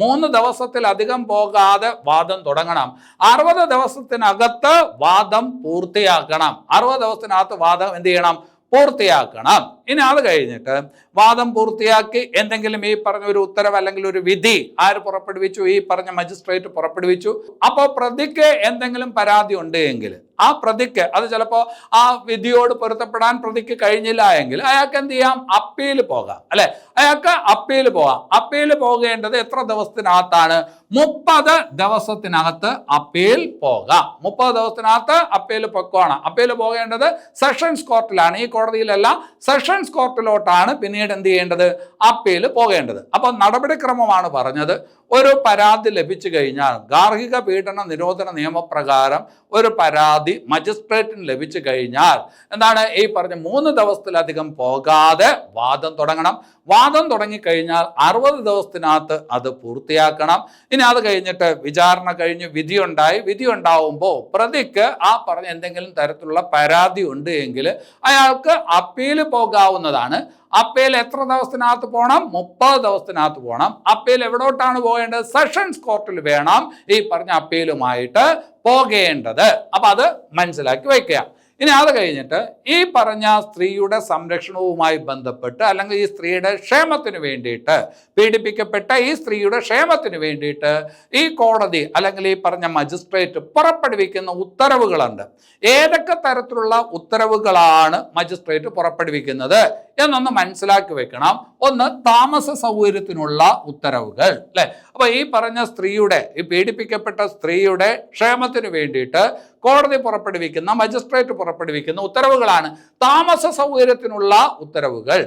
3 ദിവസത്തിലധികം പോകാതെ വാദം തുടങ്ങണം. 60 ദിവസത്തിനകത്ത് വാദം പൂർത്തിയാക്കണം. 60 ദിവസത്തിനകത്ത് വാദം എന്ത് ചെയ്യണം? പൂർത്തിയാക്കണം. ഇനി അത് കഴിഞ്ഞിട്ട് വാദം പൂർത്തിയാക്കി എന്തെങ്കിലും ഈ പറഞ്ഞ ഒരു ഉത്തരവ് അല്ലെങ്കിൽ ഒരു വിധി ആര് പുറപ്പെടുവിച്ചു? ഈ പറഞ്ഞ മജിസ്ട്രേറ്റ് പുറപ്പെടുവിച്ചു. അപ്പോൾ പ്രതിക്ക് എന്തെങ്കിലും പരാതി ഉണ്ട് എങ്കിൽ ആ പ്രതിക്ക് അത് ചിലപ്പോൾ ആ വിധിയോട് പൊരുത്തപ്പെടാൻ പ്രതിക്ക് കഴിഞ്ഞില്ല എങ്കിൽ അയാൾക്ക് എന്ത് ചെയ്യാം? അപ്പീൽ പോകാം അല്ലെ? അയാൾക്ക് അപ്പീൽ പോകാം. അപ്പീൽ പോകേണ്ടത് എത്ര ദിവസത്തിനകത്താണ്? 30 ദിവസത്തിനകത്ത് അപ്പീൽ പോകാം. 30 ദിവസത്തിനകത്ത് അപ്പീൽ പൊക്കോണം. അപ്പീൽ പോകേണ്ടത് സെഷൻസ് കോർട്ടിലാണ്. ഈ കോടതിയിലല്ല, സെഷൻസ് കോർട്ടിലോട്ടാണ് പിന്നീട് എന്ത് ചെയ്യേണ്ടത്? അപ്പീൽ പോകേണ്ടത്. അപ്പോൾ നടപടിക്രമമാണ് പറഞ്ഞത്. ഒരു പരാതി ലഭിച്ചു കഴിഞ്ഞാൽ, ഗാർഹിക പീഡന നിരോധന നിയമപ്രകാരം ഒരു പരാതി മജിസ്ട്രേറ്റിന് ലഭിച്ചു കഴിഞ്ഞാൽ എന്താണ് ഈ പറഞ്ഞ 3 ദിവസത്തിലധികം പോകാതെ വാദം തുടങ്ങണം. വാദം തുടങ്ങിക്കഴിഞ്ഞാൽ 60 ദിവസത്തിനകത്ത് അത് പൂർത്തിയാക്കണം. ഇനി അത് കഴിഞ്ഞിട്ട് വിചാരണ കഴിഞ്ഞ് വിധിയുണ്ടായി. വിധി ഉണ്ടാവുമ്പോൾ പ്രതിക്ക് ആ പറഞ്ഞ എന്തെങ്കിലും തരത്തിലുള്ള പരാതി ഉണ്ട് എങ്കിൽ അയാൾക്ക് അപ്പീൽ പോകാവുന്നതാണ്. അപ്പീൽ എത്ര ദിവസത്തിനകത്ത് പോകണം? 30 ദിവസത്തിനകത്ത് പോകണം. അപ്പീൽ എവിടോട്ടാണ് പോകേണ്ടത്? സെഷൻസ് കോർട്ടിൽ വേണം ഈ പറഞ്ഞ അപ്പീലുമായിട്ട് പോകേണ്ടത്. അപ്പൊ അത് മനസ്സിലാക്കി വയ്ക്കുക. ഇനി അത് കഴിഞ്ഞിട്ട് ഈ പറഞ്ഞ സ്ത്രീയുടെ സംരക്ഷണവുമായി ബന്ധപ്പെട്ട് അല്ലെങ്കിൽ ഈ സ്ത്രീയുടെ ക്ഷേമത്തിന് വേണ്ടിയിട്ട്, പീഡിപ്പിക്കപ്പെട്ട ഈ സ്ത്രീയുടെ ക്ഷേമത്തിന് വേണ്ടിയിട്ട് ഈ കോടതി അല്ലെങ്കിൽ ഈ പറഞ്ഞ മജിസ്ട്രേറ്റ് പുറപ്പെടുവിക്കുന്ന ഉത്തരവുകളുണ്ട്. ഏതൊക്കെ തരത്തിലുള്ള ഉത്തരവുകളാണ് മജിസ്ട്രേറ്റ് പുറപ്പെടുവിക്കുന്നത് എന്നൊന്ന് മനസ്സിലാക്കി വെക്കണം. ഒന്ന്, താമസ സൗകര്യത്തിനുള്ള ഉത്തരവുകൾ, അല്ലെ? അപ്പൊ ഈ പറഞ്ഞ സ്ത്രീയുടെ, ഈ പീഡിപ്പിക്കപ്പെട്ട സ്ത്രീയുടെ ക്ഷേമത്തിന് വേണ്ടിയിട്ട് കോടതി പുറപ്പെടുവിക്കുന്ന, മജിസ്ട്രേറ്റ് പുറപ്പെടുവിക്കുന്ന ഉത്തരവുകളാണ് താമസ സൗകര്യത്തിനുള്ള ഉത്തരവുകൾ.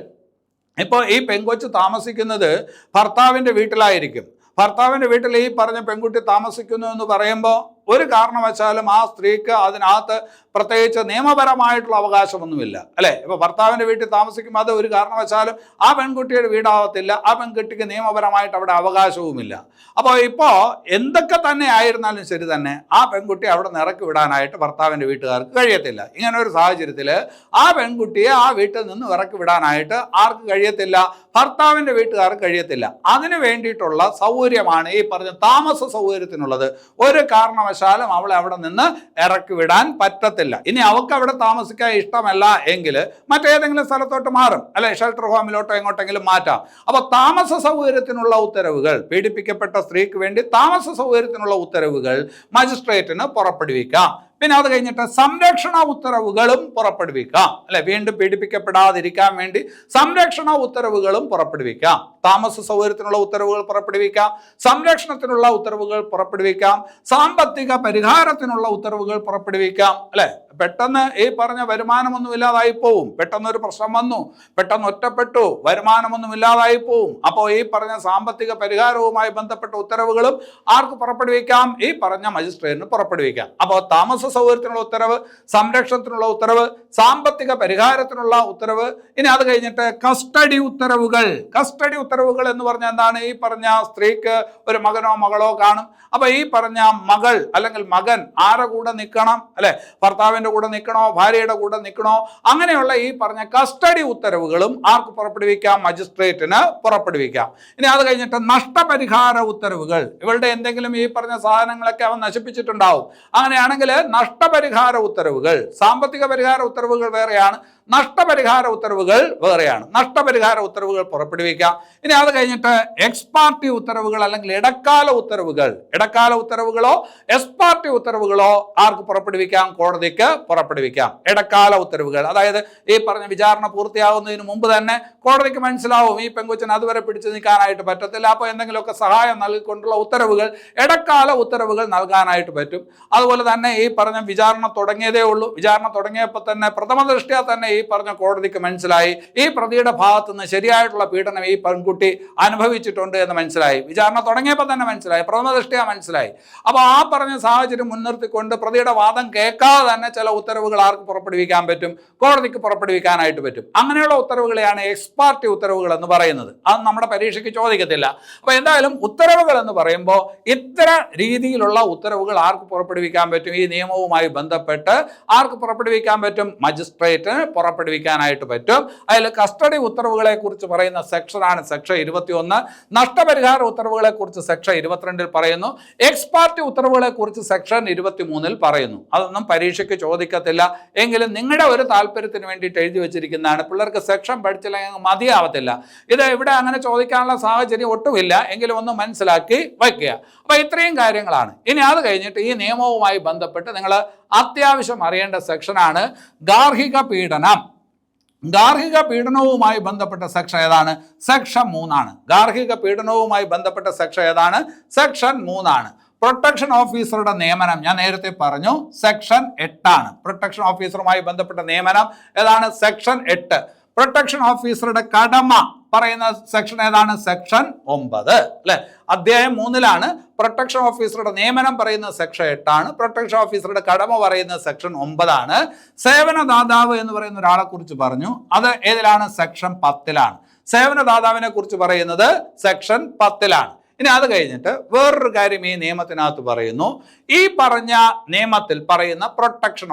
ഇപ്പോൾ ഈ പെൺകൊച്ച് താമസിക്കുന്നത് ഭർത്താവിൻ്റെ വീട്ടിലായിരിക്കും. ഭർത്താവിൻ്റെ വീട്ടിൽ ഈ പറഞ്ഞ പെൺകുട്ടി താമസിക്കുന്നു എന്ന് പറയുമ്പോൾ ഒരു കാരണവശാലും ആ സ്ത്രീക്ക് അതിനകത്ത് പ്രത്യേകിച്ച് നിയമപരമായിട്ടുള്ള അവകാശമൊന്നുമില്ല, അല്ലേ? ഇപ്പോൾ ഭർത്താവിൻ്റെ വീട്ടിൽ താമസിക്കുമ്പോൾ അത് ഒരു കാരണവശാലും ആ പെൺകുട്ടിയുടെ വീടാവത്തില്ല. ആ പെൺകുട്ടിക്ക് നിയമപരമായിട്ട് അവിടെ അവകാശവുമില്ല. അപ്പോൾ ഇപ്പോൾ എന്തൊക്കെ തന്നെ ആയിരുന്നാലും ശരി തന്നെ ആ പെൺകുട്ടി അവിടെ നിന്ന് ഇറക്കി വിടാനായിട്ട് ഭർത്താവിൻ്റെ വീട്ടുകാർക്ക് കഴിയത്തില്ല. ഇങ്ങനെ ഒരു സാഹചര്യത്തിൽ ആ പെൺകുട്ടിയെ ആ വീട്ടിൽ നിന്ന് ഇറക്കി വിടാനായിട്ട് ആർക്ക് കഴിയത്തില്ല? ഭർത്താവിൻ്റെ വീട്ടുകാർക്ക് കഴിയത്തില്ല. അതിന് വേണ്ടിയിട്ടുള്ള സൗകര്യമാണ് ഈ പറഞ്ഞ താമസ സൗകര്യത്തിനുള്ളത്. ഒരു കാരണവശാലും അവളെ അവിടെ നിന്ന് ഇറക്കി വിടാൻ പറ്റത്തില്ല. ഇനി അവൾക്ക് അവിടെ താമസിക്കാൻ ഇഷ്ടമല്ല എങ്കിൽ മറ്റേതെങ്കിലും സ്ഥലത്തോട്ട് മാറും, അല്ലെ? ഷെൽട്ടർ ഹോമിലോട്ടോ എങ്ങോട്ടെങ്കിലും മാറ്റാം. അപ്പൊ താമസ സൗകര്യത്തിനുള്ള ഉത്തരവുകൾ, പീഡിപ്പിക്കപ്പെട്ട സ്ത്രീക്ക് വേണ്ടി താമസ സൗകര്യത്തിനുള്ള ഉത്തരവുകൾ മജിസ്ട്രേറ്റിന് പുറപ്പെടുവിക്കാം. പിന്നെ അത് കഴിഞ്ഞിട്ട് സംരക്ഷണ ഉത്തരവുകളും പുറപ്പെടുവിക്കാം, അല്ലെ? വീണ്ടും പീഡിപ്പിക്കപ്പെടാതിരിക്കാൻ വേണ്ടി സംരക്ഷണ ഉത്തരവുകളും പുറപ്പെടുവിക്കാം. താമസ സൗകര്യത്തിനുള്ള ഉത്തരവുകൾ പുറപ്പെടുവിക്കാം, സംരക്ഷണത്തിനുള്ള ഉത്തരവുകൾ പുറപ്പെടുവിക്കാം, സാമ്പത്തിക പരിഹാരത്തിനുള്ള ഉത്തരവുകൾ പുറപ്പെടുവിക്കാം, അല്ലെ? പെട്ടെന്ന് ഈ പറഞ്ഞ വരുമാനമൊന്നും ഇല്ലാതായി പോവും. പെട്ടെന്നൊരു പ്രശ്നം വന്നു, പെട്ടെന്ന് ഒറ്റപ്പെട്ടു, വരുമാനമൊന്നും ഇല്ലാതായി പോവും. അപ്പോൾ ഈ പറഞ്ഞ സാമ്പത്തിക പരിഹാരവുമായി ബന്ധപ്പെട്ട ഉത്തരവുകളും ആർക്ക് പുറപ്പെടുവിക്കാം? ഈ പറഞ്ഞ മജിസ്ട്രേറ്റിന് പുറപ്പെടുവിക്കാം. അപ്പോൾ താമസ സൗകര്യത്തിനുള്ള ഉത്തരവ്, സംരക്ഷണത്തിനുള്ള ഉത്തരവ്, സാമ്പത്തിക പരിഹാരത്തിനുള്ള ഉത്തരവ്. ഇനി അത് കഴിഞ്ഞിട്ട് കസ്റ്റഡി ഉത്തരവുകൾ. കസ്റ്റഡി ഉത്തരവുകൾ എന്ന് പറഞ്ഞാൽ എന്താണ്? ഈ പറഞ്ഞ സ്ത്രീക്ക് ഒരു മകനോ മകളോ കാണും. അപ്പൊ ഈ പറഞ്ഞ മകൾ അല്ലെങ്കിൽ മകൻ ആരുടെ കൂടെ നിൽക്കണം, അല്ലെ? ഭർത്താവിന്റെ കൂടെ നിൽക്കണോ, ഭാര്യയുടെ കൂടെ നിൽക്കണോ? അങ്ങനെയുള്ള ഈ പറഞ്ഞ കസ്റ്റഡി ഉത്തരവുകളും ആർക്ക് പുറപ്പെടുവിക്കാം? മജിസ്ട്രേറ്റിന് പുറപ്പെടുവിക്കാം. ഇനി അത് കഴിഞ്ഞിട്ട് നഷ്ടപരിഹാര ഉത്തരവുകൾ. ഇവളുടെ എന്തെങ്കിലും ഈ പറഞ്ഞ സാധനങ്ങളൊക്കെ അവൻ നശിപ്പിച്ചിട്ടുണ്ടാവും. അങ്ങനെയാണെങ്കിൽ നഷ്ടപരിഹാര ഉത്തരവുകൾ, സാമ്പത്തിക പരിഹാര ഉത്തരവുകൾ വേറെയാണ്, നഷ്ടപരിഹാര ഉത്തരവുകൾ വേറെയാണ്. നഷ്ടപരിഹാര ഉത്തരവുകൾ പുറപ്പെടുവിക്കാം. ഇനി അത് കഴിഞ്ഞിട്ട് എക്സ് പാർട്ടി ഉത്തരവുകൾ അല്ലെങ്കിൽ ഇടക്കാല ഉത്തരവുകൾ. ഇടക്കാല ഉത്തരവുകളോ എക്സ് പാർട്ടി ഉത്തരവുകളോ ആർക്ക് പുറപ്പെടുവിക്കാം? കോടതിക്ക് പുറപ്പെടുവിക്കാം. ഇടക്കാല ഉത്തരവുകൾ, അതായത് ഈ പറഞ്ഞ വിചാരണ പൂർത്തിയാകുന്നതിന് മുമ്പ് തന്നെ കോടതിക്ക് മനസ്സിലാവും ഈ പെങ്കൊച്ചിന് അതുവരെ പിടിച്ചു നിൽക്കാനായിട്ട് പറ്റത്തില്ല. അപ്പോൾ എന്തെങ്കിലുമൊക്കെ സഹായം നൽകിക്കൊണ്ടുള്ള ഉത്തരവുകൾ, ഇടക്കാല ഉത്തരവുകൾ നൽകാനായിട്ട് പറ്റും. അതുപോലെ തന്നെ ഈ പറഞ്ഞ വിചാരണ തുടങ്ങിയതേ ഉള്ളൂ. വിചാരണ തുടങ്ങിയപ്പോൾ തന്നെ പ്രഥമ ദൃഷ്ട്യാ തന്നെ ഈ പറഞ്ഞ കോടതിക്ക് മനസ്സിലായി ഈ പ്രതിയുടെ ഭാഗത്തു നിന്ന് ശരിയായിട്ടുള്ള പീഡനം ഈ പെൺകുട്ടി അനുഭവിച്ചിട്ടുണ്ട് എന്ന് മനസ്സിലായി. വിചാരണ തുടങ്ങിയപ്പോൾ തന്നെ മനസ്സിലായി, പ്രഥമ ദൃഷ്ട്യാ മനസ്സിലായി. അപ്പോൾ ആ പറഞ്ഞ സാഹചര്യം മുൻനിർത്തിക്കൊണ്ട് പ്രതിയുടെ വാദം കേൾക്കാതെ തന്നെ ചില ഉത്തരവുകൾ ആർക്ക് പുറപ്പെടുവിക്കാൻ പറ്റും? കോടതിക്ക് പുറപ്പെടുവിക്കാനായിട്ട് പറ്റും. അങ്ങനെയുള്ള ഉത്തരവുകളെയാണ് എക്സ് പാർട്ടി ഉത്തരവുകൾ എന്ന് പറയുന്നത്. അത് നമ്മുടെ പരീക്ഷയ്ക്ക് ചോദിക്കത്തില്ല. അപ്പോൾ എന്തായാലും ഉത്തരവുകൾ എന്ന് പറയുമ്പോൾ ഇത്തര രീതിയിലുള്ള ഉത്തരവുകൾ ആർക്ക് പുറപ്പെടുവിക്കാൻ പറ്റും? ഈ നിയമവുമായി ബന്ധപ്പെട്ട് ആർക്ക് പുറപ്പെടുവിക്കാൻ പറ്റും? മജിസ്ട്രേറ്റിന് പുറപ്പെടുവിക്കാനായിട്ട് പറ്റും. അതിൽ കസ്റ്റഡി ഉത്തരവുകളെ കുറിച്ച് പറയുന്ന സെക്ഷനാണ് സെക്ഷൻ 21. നഷ്ടപരിഹാര ഉത്തരവുകളെ കുറിച്ച് സെക്ഷൻ 22 പറയുന്നു. എക്സ് പാർട്ടി ഉത്തരവുകളെ കുറിച്ച് സെക്ഷൻ 23 പറയുന്നു. അതൊന്നും പരീക്ഷയ്ക്ക് ചോദിക്കത്തില്ല. എങ്കിലും നിങ്ങളുടെ ഒരു താല്പര്യത്തിന് വേണ്ടിയിട്ട് എഴുതി വെച്ചിരിക്കുന്നതാണ്. പിള്ളേർക്ക് സെക്ഷൻ പഠിച്ചില്ലെങ്കിൽ മതിയാവത്തില്ല. ഇത് ഇവിടെ അങ്ങനെ ചോദിക്കാനുള്ള സാഹചര്യം ഒട്ടുമില്ല. എങ്കിലും ഒന്ന് മനസ്സിലാക്കി വയ്ക്കുക. അപ്പൊ ഇത്രയും കാര്യങ്ങളാണ്. ഇനി അത് കഴിഞ്ഞിട്ട് ഈ നിയമവുമായി ബന്ധപ്പെട്ട് നിങ്ങൾ അത്യാവശ്യം അറിയേണ്ട സെക്ഷനാണ് ഗാർഹിക പീഡനം. ഗാർഹിക പീഡനവുമായി ബന്ധപ്പെട്ട സെക്ഷൻ ഏതാണ്? സെക്ഷൻ 3 ആണ്. ഗാർഹിക പീഡനവുമായി ബന്ധപ്പെട്ട സെക്ഷൻ ഏതാണ്? സെക്ഷൻ 3 ആണ്. പ്രൊട്ടക്ഷൻ ഓഫീസറുടെ നിയമനം ഞാൻ നേരത്തെ പറഞ്ഞു സെക്ഷൻ 8 ആണ്. പ്രൊട്ടക്ഷൻ ഓഫീസറുമായി ബന്ധപ്പെട്ട നിയമനം ഏതാണ്? സെക്ഷൻ 8. പ്രൊട്ടക്ഷൻ ഓഫീസറുടെ കടമ പറയുന്ന സെക്ഷൻ ഏതാണ്? സെക്ഷൻ 9 അല്ലെ. അധ്യായം 3 പ്രൊട്ടക്ഷൻ ഓഫീസറുടെ നിയമനം പറയുന്ന സെക്ഷൻ 8 ആണ്. പ്രൊട്ടക്ഷൻ ഓഫീസറുടെ കടമ പറയുന്ന സെക്ഷൻ 9 ആണ്. സേവനദാതാവ് എന്ന് പറയുന്ന ഒരാളെ കുറിച്ച് പറഞ്ഞു, അത് ഏതിലാണ്? സെക്ഷൻ 10 സേവനദാതാവിനെ കുറിച്ച് പറയുന്നത് സെക്ഷൻ 10 ഇനി അത് കഴിഞ്ഞിട്ട് വേറൊരു കാര്യം ഈ നിയമത്തിനകത്ത് പറയുന്നു. ഈ പറഞ്ഞ നിയമത്തിൽ പറയുന്ന പ്രൊട്ടക്ഷൻ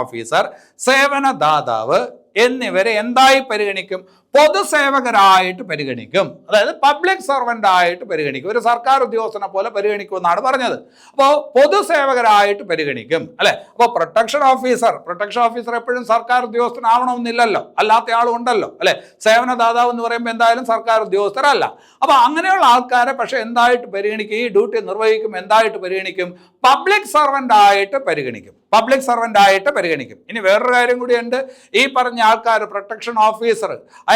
ഓഫീസർ, സേവനദാതാവ് എന്നിവരെ എന്തായി പരിഗണിക്കും? പൊതുസേവകരായിട്ട് പരിഗണിക്കും. അതായത് പബ്ലിക് സർവൻ്റ് ആയിട്ട് പരിഗണിക്കും. ഒരു സർക്കാർ ഉദ്യോഗസ്ഥനെ പോലെ പരിഗണിക്കും എന്നാണ് പറഞ്ഞത്. അപ്പോൾ പൊതുസേവകരായിട്ട് പരിഗണിക്കും അല്ലെ. അപ്പോൾ പ്രൊട്ടക്ഷൻ ഓഫീസർ എപ്പോഴും സർക്കാർ ഉദ്യോഗസ്ഥനാവണമെന്നില്ലല്ലോ, അല്ലാത്ത ആളും ഉണ്ടല്ലോ അല്ലെ. സേവനദാതാവ് എന്ന് പറയുമ്പോൾ എന്തായാലും സർക്കാർ ഉദ്യോഗസ്ഥരല്ല. അപ്പോൾ അങ്ങനെയുള്ള ആൾക്കാരെ പക്ഷെ എന്തായിട്ട് പരിഗണിക്കും? ഈ ഡ്യൂട്ടി നിർവഹിക്കും എന്തായിട്ട് പരിഗണിക്കും? പബ്ലിക് സർവൻ്റ് ആയിട്ട് പരിഗണിക്കും. ഇനി വേറൊരു കാര്യം കൂടിയുണ്ട്. ഈ പറഞ്ഞ ആൾക്കാർ പ്രൊട്ടക്ഷൻ ഓഫീസർ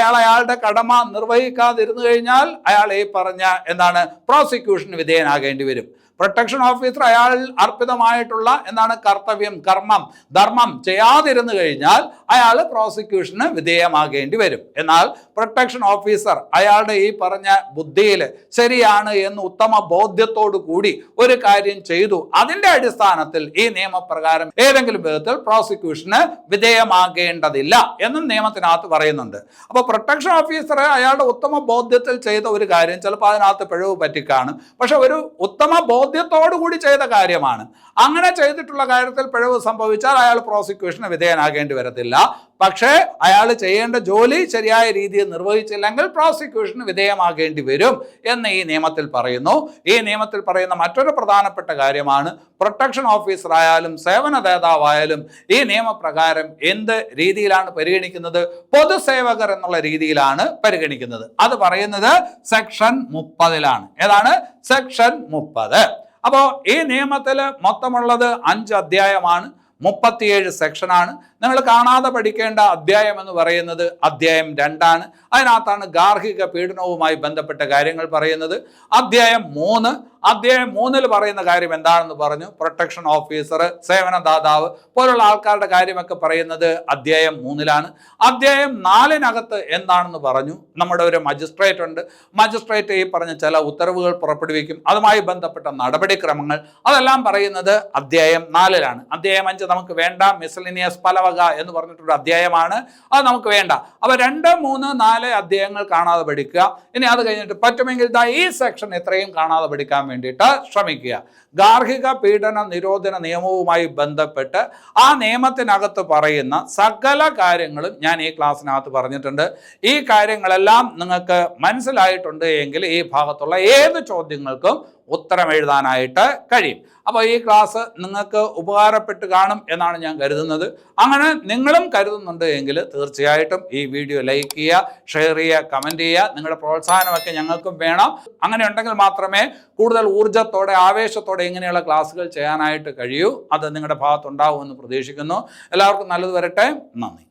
അയാളുടെ കടമ നിർവഹിക്കാതിരുന്നു കഴിഞ്ഞാൽ അയാൾ ഈ പറഞ്ഞ എന്താണ് പ്രോസിക്യൂഷന് വിധേയനാകേണ്ടി വരും. പ്രൊട്ടക്ഷൻ ഓഫീസർ അയാൾ അർപ്പിതമായിട്ടുള്ള എന്താണ് കർത്തവ്യം, കർമ്മം, ധർമ്മം ചെയ്യാതിരുന്നു കഴിഞ്ഞാൽ അയാൾ പ്രോസിക്യൂഷന് വിധേയമാകേണ്ടി വരും. എന്നാൽ പ്രൊട്ടക്ഷൻ ഓഫീസർ അയാളുടെ ഈ പറഞ്ഞ ബുദ്ധിയിൽ ശരിയാണ് എന്ന് ഉത്തമ ബോധ്യത്തോടു കൂടി ഒരു കാര്യം ചെയ്തു, അതിന്റെ അടിസ്ഥാനത്തിൽ ഈ നിയമപ്രകാരം ഏതെങ്കിലും വിധത്തിൽ പ്രോസിക്യൂഷന് വിധേയമാകേണ്ടതില്ല എന്നും നിയമത്തിനകത്ത് പറയുന്നുണ്ട്. അപ്പോൾ പ്രൊട്ടക്ഷൻ ഓഫീസർ അയാളുടെ ഉത്തമ ബോധ്യത്തിൽ ചെയ്ത ഒരു കാര്യം ചിലപ്പോൾ അതിനകത്ത് പിഴവ് പറ്റിക്കാണും, പക്ഷെ ഒരു ഉത്തമ ബോധ്യത്തോടു കൂടി ചെയ്ത കാര്യമാണ്. അങ്ങനെ ചെയ്തിട്ടുള്ള കാര്യത്തിൽ പിഴവ് സംഭവിച്ചാൽ അയാൾ പ്രോസിക്യൂഷന് വിധേയനാകേണ്ടി വരത്തില്ല. പക്ഷേ അയാൾ ചെയ്യേണ്ട ജോലി ശരിയായ രീതിയിൽ നിർവഹിച്ചില്ലെങ്കിൽ പ്രോസിക്യൂഷന് വിധേയമാകേണ്ടി വരും എന്ന് ഈ നിയമത്തിൽ പറയുന്നു. ഈ നിയമത്തിൽ പറയുന്ന മറ്റൊരു പ്രധാനപ്പെട്ട കാര്യമാണ് പ്രൊട്ടക്ഷൻ ഓഫീസർ ആയാലും സേവനദാതാവായാലും ഈ നിയമപ്രകാരം എന്ത് രീതിയിലാണ് പരിഗണിക്കുന്നത്? പൊതുസേവകർ എന്നുള്ള രീതിയിലാണ് പരിഗണിക്കുന്നത്. അത് പറയുന്നത് സെക്ഷൻ 30 ഏതാണ്? സെക്ഷൻ 30. അപ്പോൾ ഈ നിയമത്തിൽ മൊത്തമുള്ളത് 5 അധ്യായമാണ്, 37 സെക്ഷനാണ്. നിങ്ങൾ കാണാതെ പഠിക്കേണ്ട അധ്യായം എന്ന് പറയുന്നത് അധ്യായം 2 അതിനകത്താണ് ഗാർഹിക പീഡനവുമായി ബന്ധപ്പെട്ട കാര്യങ്ങൾ പറയുന്നത്. അധ്യായം 3 പറയുന്ന കാര്യം എന്താണെന്ന് പറഞ്ഞു. പ്രൊട്ടക്ഷൻ ഓഫീസർ, സേവനദാതാവ് പോലുള്ള ആൾക്കാരുടെ കാര്യമൊക്കെ പറയുന്നത് അധ്യായം 3 അധ്യായം 4 എന്താണെന്ന് പറഞ്ഞു. നമ്മുടെ ഒരു മജിസ്ട്രേറ്റ് ഉണ്ട്. മജിസ്ട്രേറ്റ് ഈ പറഞ്ഞ ചില ഉത്തരവുകൾ പുറപ്പെടുവിക്കും, അതുമായി ബന്ധപ്പെട്ട നടപടിക്രമങ്ങൾ അതെല്ലാം പറയുന്നത് അധ്യായം 4 അധ്യായം 5 നമുക്ക് വേണ്ട. മിസലിനിയസ് പലവക എന്ന് പറഞ്ഞിട്ടൊരു അധ്യായമാണ്, അത് നമുക്ക് വേണ്ട. അപ്പൊ 2, 3, 4 അധ്യായങ്ങൾ കാണാതെ പഠിക്കുക. ഇനി അത് കഴിഞ്ഞിട്ട് പറ്റുമെങ്കിൽ ഈ സെക്ഷൻ എത്രയും കാണാതെ പഠിക്കാൻ വേണ്ടിയിട്ട് ശ്രമിക്കുക. ഗാർഹിക പീഡന നിരോധന നിയമവുമായി ബന്ധപ്പെട്ട് ആ നിയമത്തിനകത്ത് പറയുന്ന സകല കാര്യങ്ങളും ഞാൻ ഈ ക്ലാസ്സിനകത്ത് പറഞ്ഞിട്ടുണ്ട്. ഈ കാര്യങ്ങളെല്ലാം നിങ്ങൾക്ക് മനസ്സിലായിട്ടുണ്ട് എങ്കിൽ ഈ ഭാഗത്തുള്ള ഏത് ചോദ്യങ്ങൾക്കും ഉത്തരം എഴുതാനായിട്ട് കഴിയും. അപ്പോൾ ഈ ക്ലാസ് നിങ്ങൾക്ക് ഉപകാരപ്പെട്ട് കാണും എന്നാണ് ഞാൻ കരുതുന്നത്. അങ്ങനെ നിങ്ങളും കരുതുന്നുണ്ട് എങ്കിൽ തീർച്ചയായിട്ടും ഈ വീഡിയോ ലൈക്ക് ചെയ്യുക, ഷെയർ ചെയ്യുക, കമൻറ്റ് ചെയ്യുക. നിങ്ങളുടെ പ്രോത്സാഹനമൊക്കെ ഞങ്ങൾക്കും വേണം. അങ്ങനെ ഉണ്ടെങ്കിൽ മാത്രമേ കൂടുതൽ ഊർജ്ജത്തോടെ ആവേശത്തോടെ ഇങ്ങനെയുള്ള ക്ലാസ്സുകൾ ചെയ്യാനായിട്ട് കഴിയൂ. അത് നിങ്ങളുടെ ഭാഗത്തുണ്ടാവുമെന്ന് പ്രതീക്ഷിക്കുന്നു. എല്ലാവർക്കും നല്ലത് വരട്ടെ. നന്ദി.